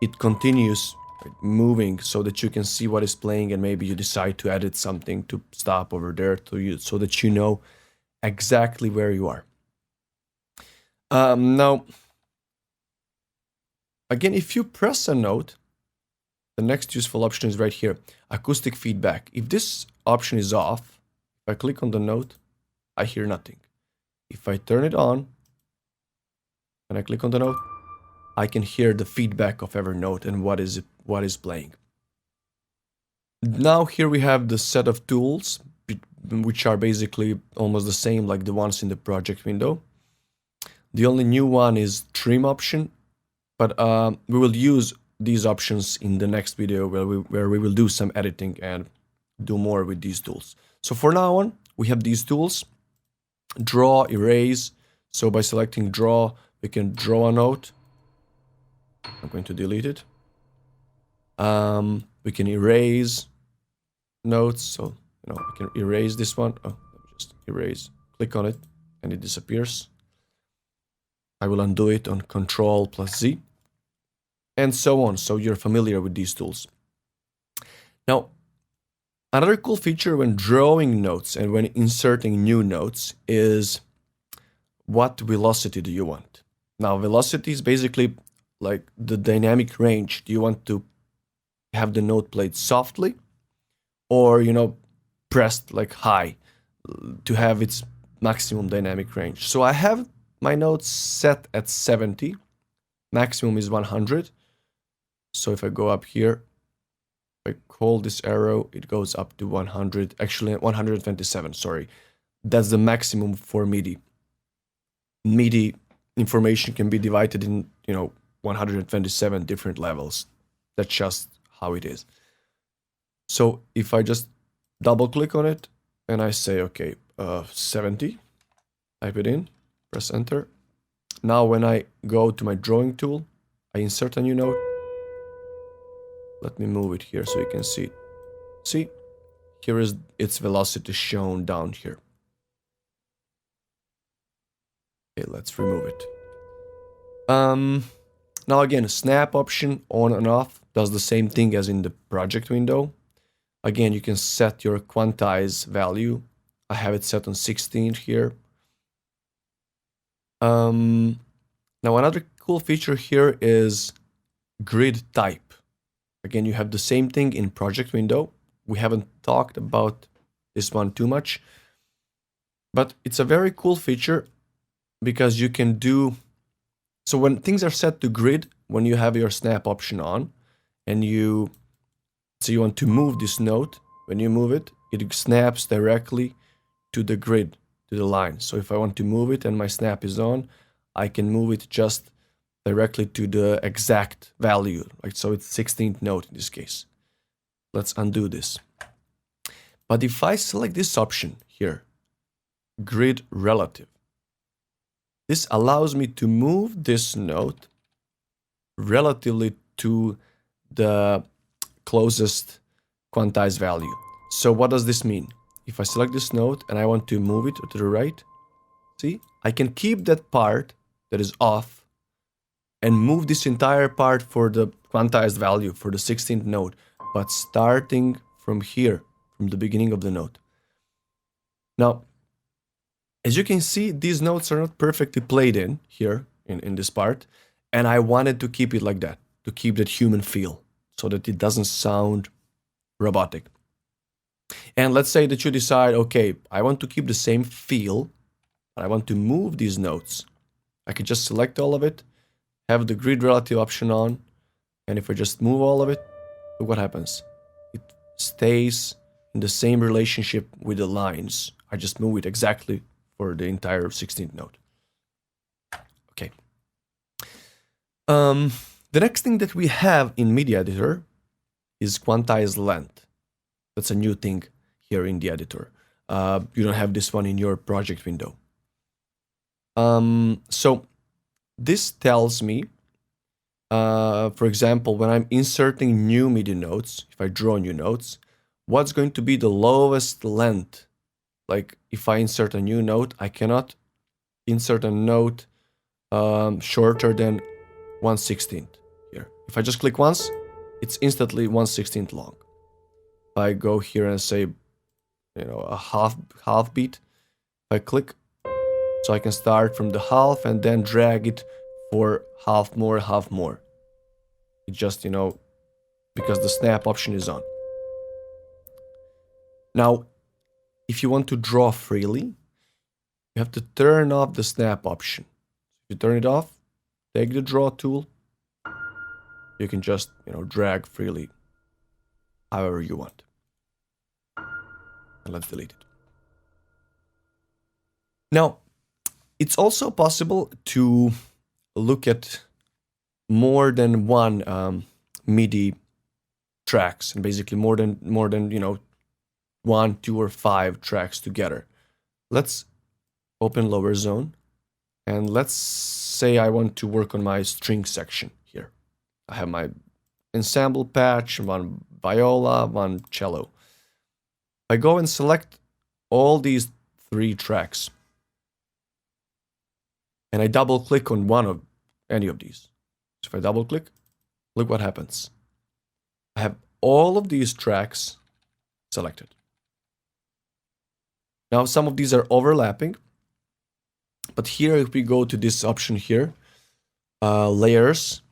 It continues moving so that you can see what is playing, and maybe you decide to edit something to stop over there so that you know exactly where you are. Now, again, if you press a note, the next useful option is right here, acoustic feedback. If this option is off, if I click on the note, I hear nothing. If I turn it on and I click on the note, I can hear the feedback of every note and what is playing. Now here we have the set of tools, which are basically almost the same like the ones in the project window. The only new one is trim option, but we will use these options in the next video where we will do some editing and do more with these tools. So for now on, we have these tools, draw, erase. So by selecting draw, we can draw a note. I'm going to delete it. We can erase notes. So, we can erase this one. Oh, let me just erase. Click on it and it disappears. I will undo it on Control+Z. And so on. So you're familiar with these tools. Now, another cool feature when drawing notes and when inserting new notes is what velocity do you want? Now, velocity is basically like the dynamic range. Do you want to have the note played softly or, pressed like high to have its maximum dynamic range? So I have my notes set at 70. Maximum is 100. So if I go up here, if I hold this arrow, it goes up to 100, actually 127, sorry. That's the maximum for MIDI. MIDI information can be divided in, 127 different levels. That's just how it is. So if I just double click on it and I say, okay, 70, type it in, press enter. Now when I go to my drawing tool, I insert a new note. Let me move it here so you can see it. See, here is its velocity shown down here. Okay, let's remove it. Now again, snap option on and off does the same thing as in the project window. Again, you can set your quantize value. I have it set on 16 here. Now another cool feature here is grid type. Again, you have the same thing in project window. We haven't talked about this one too much, but it's a very cool feature because you can do, so when things are set to grid, when you have your snap option on and you want to move this note, when you move it, it snaps directly to the grid, to the line. So if I want to move it and my snap is on, I can move it just directly to the exact value. Like, so it's 16th note in this case. Let's undo this. But if I select this option here, grid relative, this allows me to move this note relatively to the closest quantized value. So what does this mean? If I select this note and I want to move it to the right, see, I can keep that part that is off and move this entire part for the quantized value for the 16th note, but starting from here, from the beginning of the note. Now, as you can see, these notes are not perfectly played in here, in this part, and I wanted to keep it like that, to keep that human feel, so that it doesn't sound robotic. And let's say that you decide, okay, I want to keep the same feel, but I want to move these notes. I can just select all of it, have the grid relative option on, and if I just move all of it, look what happens. It stays in the same relationship with the lines. I just move it exactly for the entire 16th note. Okay. The next thing that we have in MIDI editor is quantize length. That's a new thing here in the editor. You don't have this one in your project window. So this tells me, for example, when I'm inserting new MIDI notes, if I draw new notes, what's going to be the lowest length? Like if I insert a new note, I cannot insert a note shorter than 1/16 here. If I just click once, it's instantly 1/16 long. If I go here and say, a half beat, if I click, so I can start from the half and then drag it for half more. It just, because the snap option is on. Now, if you want to draw freely, you have to turn off the snap option. If you turn it off, take the draw tool. You can just, drag freely however you want. And let's delete it. Now, it's also possible to look at more than one MIDI tracks, and basically more than 1, 2, or 5 tracks together. Let's open lower zone, and let's say I want to work on my string section here. I have my ensemble patch, one viola, one cello. I go and select all these 3 tracks, and I double click on one of any of these. So if I double click, look what happens. I have all of these tracks selected. Now some of these are overlapping, but here if we go to this option here, layers,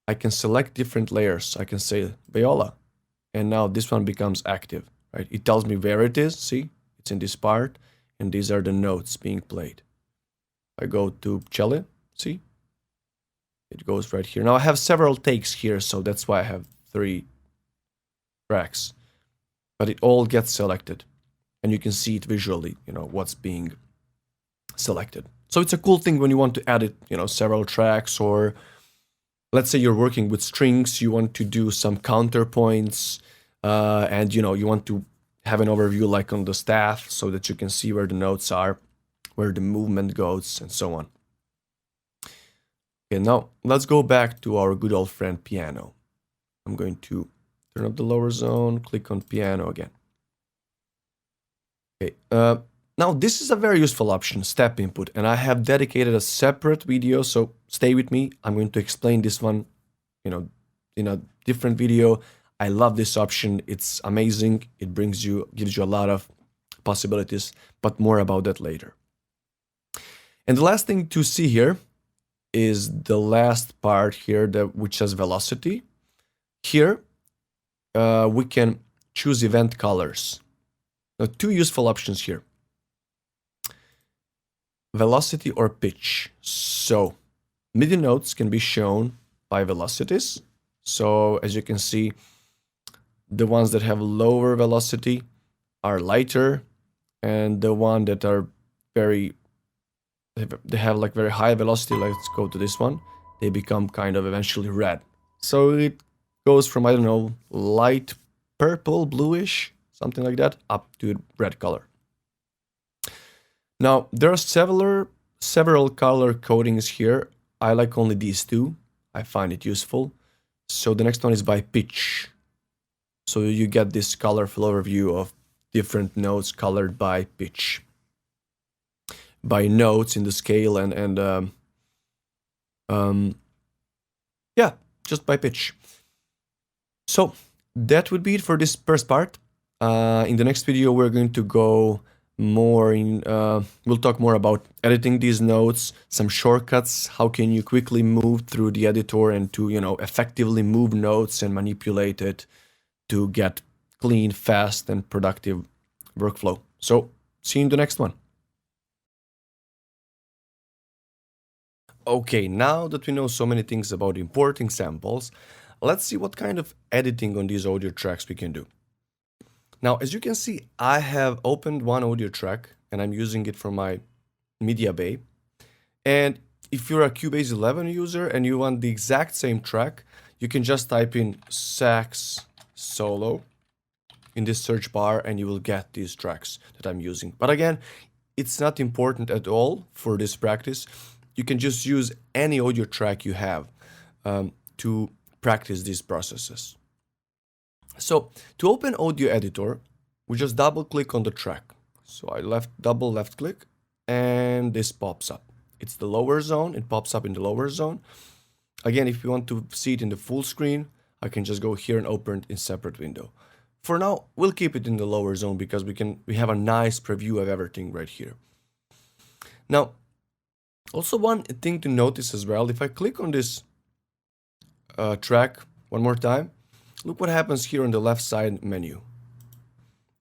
I can select different layers. I can say viola, and now this one becomes active, right? It tells me where it is. See, it's in this part, and these are the notes being played. I go to cello, see, it goes right here. Now I have several takes here, so that's why I have 3 tracks, but it all gets selected, and you can see it visually, what's being selected. So it's a cool thing when you want to edit, several tracks, or let's say you're working with strings, you want to do some counterpoints, and you want to have an overview like on the staff so that you can see where the notes are, where the movement goes, and so on. Okay, now let's go back to our good old friend piano. I'm going to turn up the lower zone, click on piano again. Okay, now this is a very useful option, step input, and I have dedicated a separate video, so stay with me. I'm going to explain this one, in a different video. I love this option. It's amazing. It gives you a lot of possibilities, but more about that later. And the last thing to see here is the last part here, which says velocity. Here, we can choose event colors. Now, 2 useful options here. Velocity or pitch. So, MIDI notes can be shown by velocities. So, as you can see, the ones that have lower velocity are lighter, and the one that are they have like very high velocity, let's go to this one, they become kind of eventually red. So it goes from, I don't know, light purple, bluish, something like that, up to red color. Now, there are several color codings here. I like only these 2. I find it useful. So the next one is by pitch. So you get this colorful overview of different notes colored by pitch, by notes in the scale, and yeah, just by pitch. So that would be it for this first part. In the next video, we're going to go more in, we'll talk more about editing these notes, some shortcuts, how can you quickly move through the editor and to, effectively move notes and manipulate it to get clean, fast, and productive workflow. So see you in the next one. Okay, now that we know so many things about importing samples, let's see what kind of editing on these audio tracks we can do. Now, as you can see, I have opened one audio track and I'm using it for my media bay. And if you're a Cubase 11 user and you want the exact same track, you can just type in sax solo in this search bar and you will get these tracks that I'm using. But again, it's not important at all for this practice. You can just use any audio track you have to practice these processes. So to open audio editor, we just double click on the track. So I double left click and this pops up. It's the lower zone. It pops up in the lower zone. Again, if you want to see it in the full screen, I can just go here and open it in separate window. For now, we'll keep it in the lower zone because we have a nice preview of everything right here. Now, also one thing to notice as well, if I click on this track one more time, look what happens here on the left side menu.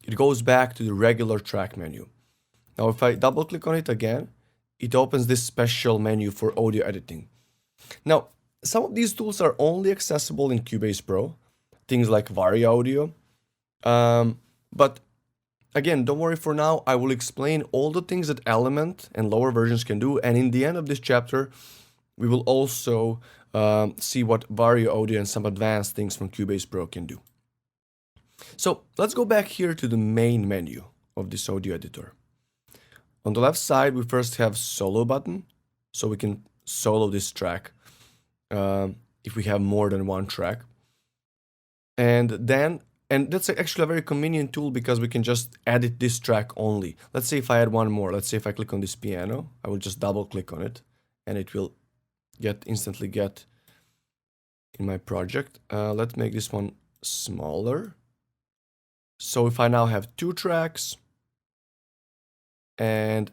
It goes back to the regular track menu. Now, if I double click on it again, it opens this special menu for audio editing. Now, some of these tools are only accessible in Cubase Pro, things like Vario Audio. But again, don't worry for now. I will explain all the things that Element and lower versions can do. And in the end of this chapter, we will also see what Vario Audio and some advanced things from Cubase Pro can do. So let's go back here to the main menu of this audio editor. On the left side, we first have solo button, so we can solo this track if we have more than one track. And that's actually a very convenient tool because we can just edit this track only. Let's say if I add one more, let's say if I click on this piano, I will just double click on it and it will instantly get in my project. Let's make this one smaller. So if I now have two tracks, and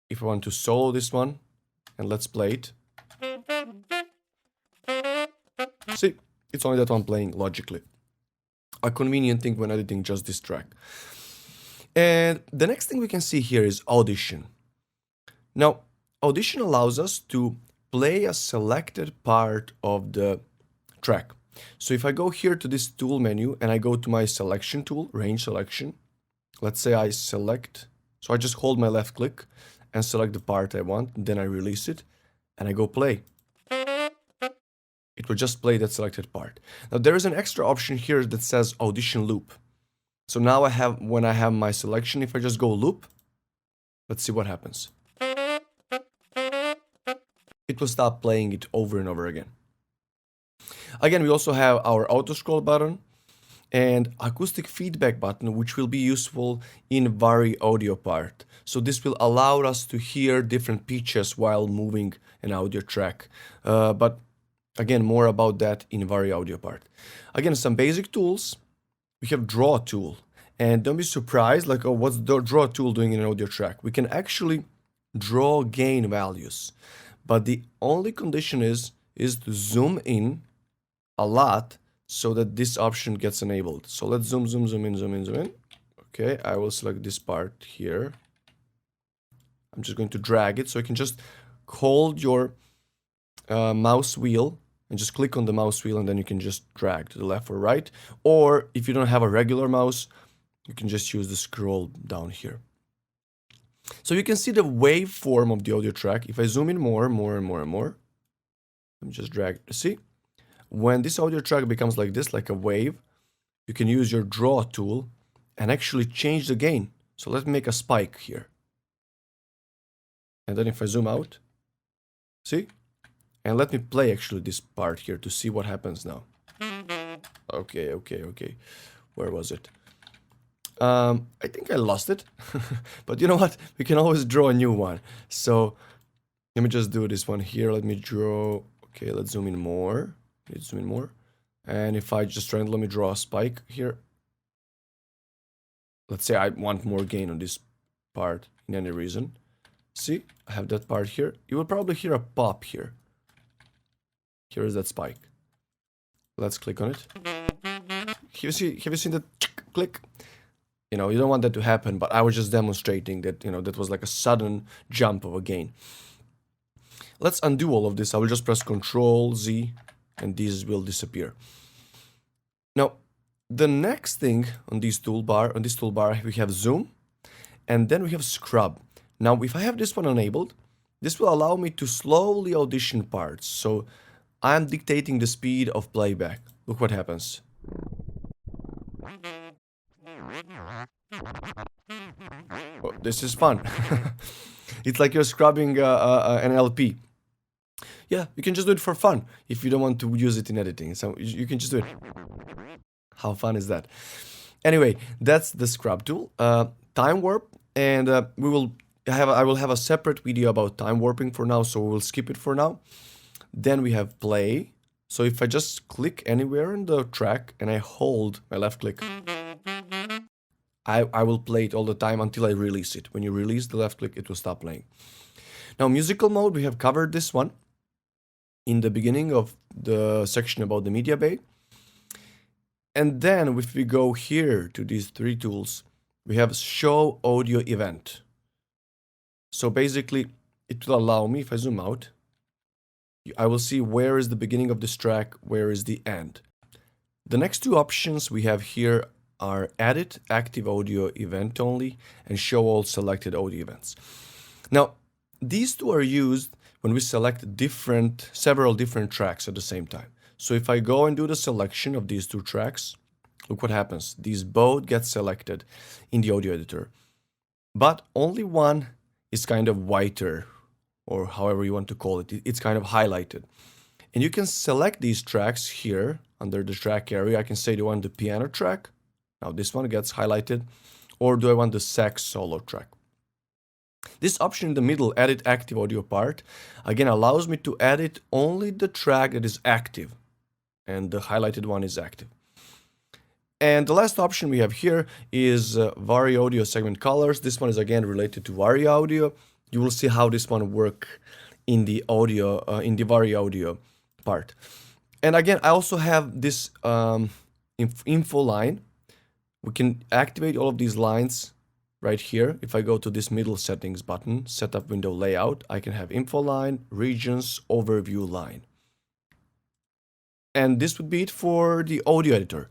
if I want to solo this one, and let's play it. See, it's only that one playing logically. A convenient thing when editing just this track. And the next thing we can see here is Audition. Now, Audition allows us to play a selected part of the track. So if I go here to this tool menu and I go to my selection tool, range selection, let's say I select, so I just hold my left click and select the part I want, and then I release it and I go play. It will just play that selected part. Now there is an extra option here that says Audition Loop. So now when I have my selection, if I just go loop, let's see what happens. It will start playing it over and over again. Again, we also have our auto scroll button and acoustic feedback button, which will be useful in Vari audio part. So this will allow us to hear different pitches while moving an audio track. But again, more about that in Vari audio part. Again, some basic tools. We have draw tool. And don't be surprised, like, oh, what's the draw tool doing in an audio track? We can actually draw gain values. But the only condition is to zoom in a lot so that this option gets enabled. So let's zoom in. Okay, I will select this part here. I'm just going to drag it. So you can just hold your mouse wheel and just click on the mouse wheel and then you can just drag to the left or right. Or if you don't have a regular mouse, you can just use the scroll down here. So you can see the waveform of the audio track. If I zoom in more, let me just drag to see. When this audio track becomes like this, like a wave, you can use your draw tool and actually change the gain. So let's make a spike here. And then if I zoom out, see? And let me play actually this part here to see what happens now. Okay. Where was it? I think I lost it. But you know what? We can always draw a new one. So let me just do this one here. Let me draw. Okay, let's zoom in more. And if I just randomly draw a spike here, let's say I want more gain on this part in any reason. See, I have that part here. You will probably hear a pop here. Here is that spike. Let's click on it. Have you seen that click? You know, you don't want that to happen, but I was just demonstrating that, you know, that was like a sudden jump of a gain. Let's undo all of this. I will just press Ctrl Z and these will disappear. Now, the next thing on this toolbar, we have zoom and then we have scrub. Now, if I have this one enabled, this will allow me to slowly audition parts. So I'm dictating the speed of playback. Look what happens. Oh, this is fun. It's like you're scrubbing an LP. Yeah, you can just do it for fun if you don't want to use it in editing. So you can just do it. How fun is that? Anyway, that's the scrub tool. Time warp, and I will have a separate video about time warping for now, so we'll skip it for now. Then we have play. So if I just click anywhere on the track and I hold my left click, I will play it all the time until I release it. When you release the left click, it will stop playing. Now, musical mode, we have covered this one in the beginning of the section about the media bay. And then if we go here to these three tools, we have show audio event. So basically, it will allow me, if I zoom out, I will see where is the beginning of this track, where is the end. The next two options we have here are edit active audio event only and show all selected audio events. Now, these two are used when we select several different tracks at the same time. So if I go and do the selection of these two tracks, look what happens. These both get selected in the audio editor, but only one is kind of whiter, or however you want to call it. It's kind of highlighted. And you can select these tracks here under the track area. I can say, do I want the piano track? Now this one gets highlighted. Or do I want the sax solo track? This option in the middle, edit active audio part, again allows me to edit only the track that is active. And the highlighted one is active. And the last option we have here is Vari Audio segment colors. This one is again related to Vari Audio. You will see how this one works in the audio, in the Vari Audio part. And again, I also have this info line. We can activate all of these lines right here. If I go to this middle settings button, setup window layout, I can have info line, regions, overview line. And this would be it for the audio editor.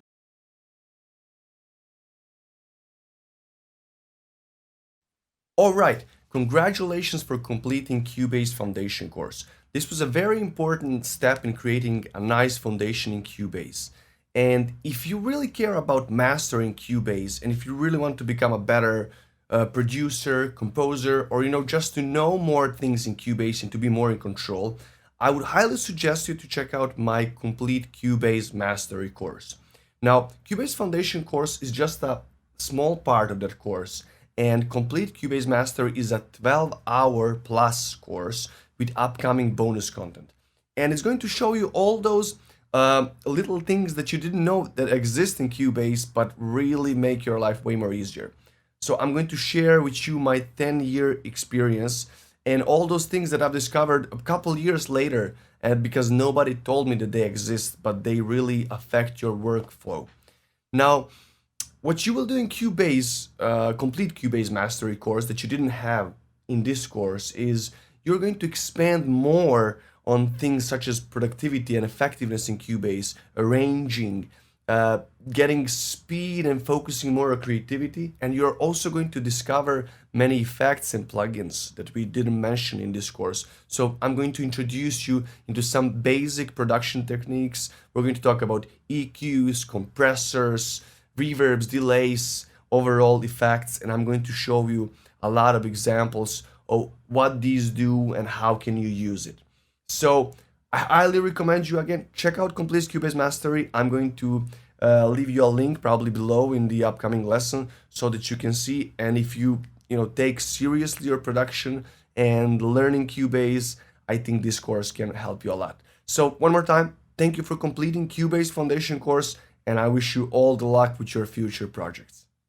All right, congratulations for completing Cubase Foundation course. This was a very important step in creating a nice foundation in Cubase. And if you really care about mastering Cubase, and if you really want to become a better producer, composer, or just to know more things in Cubase and to be more in control, I would highly suggest you to check out my complete Cubase Mastery course. Now, Cubase Foundation course is just a small part of that course, and complete Cubase Mastery is a 12-hour plus course with upcoming bonus content. And it's going to show you all those little things that you didn't know that exist in Cubase, but really make your life way more easier. So I'm going to share with you my 10-year experience and all those things that I've discovered a couple years later, and because nobody told me that they exist, but they really affect your workflow. Now, what you will do in Cubase, complete Cubase Mastery course that you didn't have in this course is you're going to expand more on things such as productivity and effectiveness in Cubase, arranging, getting speed and focusing more on creativity. And you're also going to discover many effects and plugins that we didn't mention in this course. So I'm going to introduce you into some basic production techniques. We're going to talk about EQs, compressors, reverbs, delays, overall effects, and I'm going to show you a lot of examples of what these do and how can you use it. So I highly recommend you, again, check out Complete Cubase Mastery. I'm going to leave you a link probably below in the upcoming lesson so that you can see. And if you take seriously your production and learning Cubase, I think this course can help you a lot. So one more time, thank you for completing Cubase Foundation course, and I wish you all the luck with your future projects.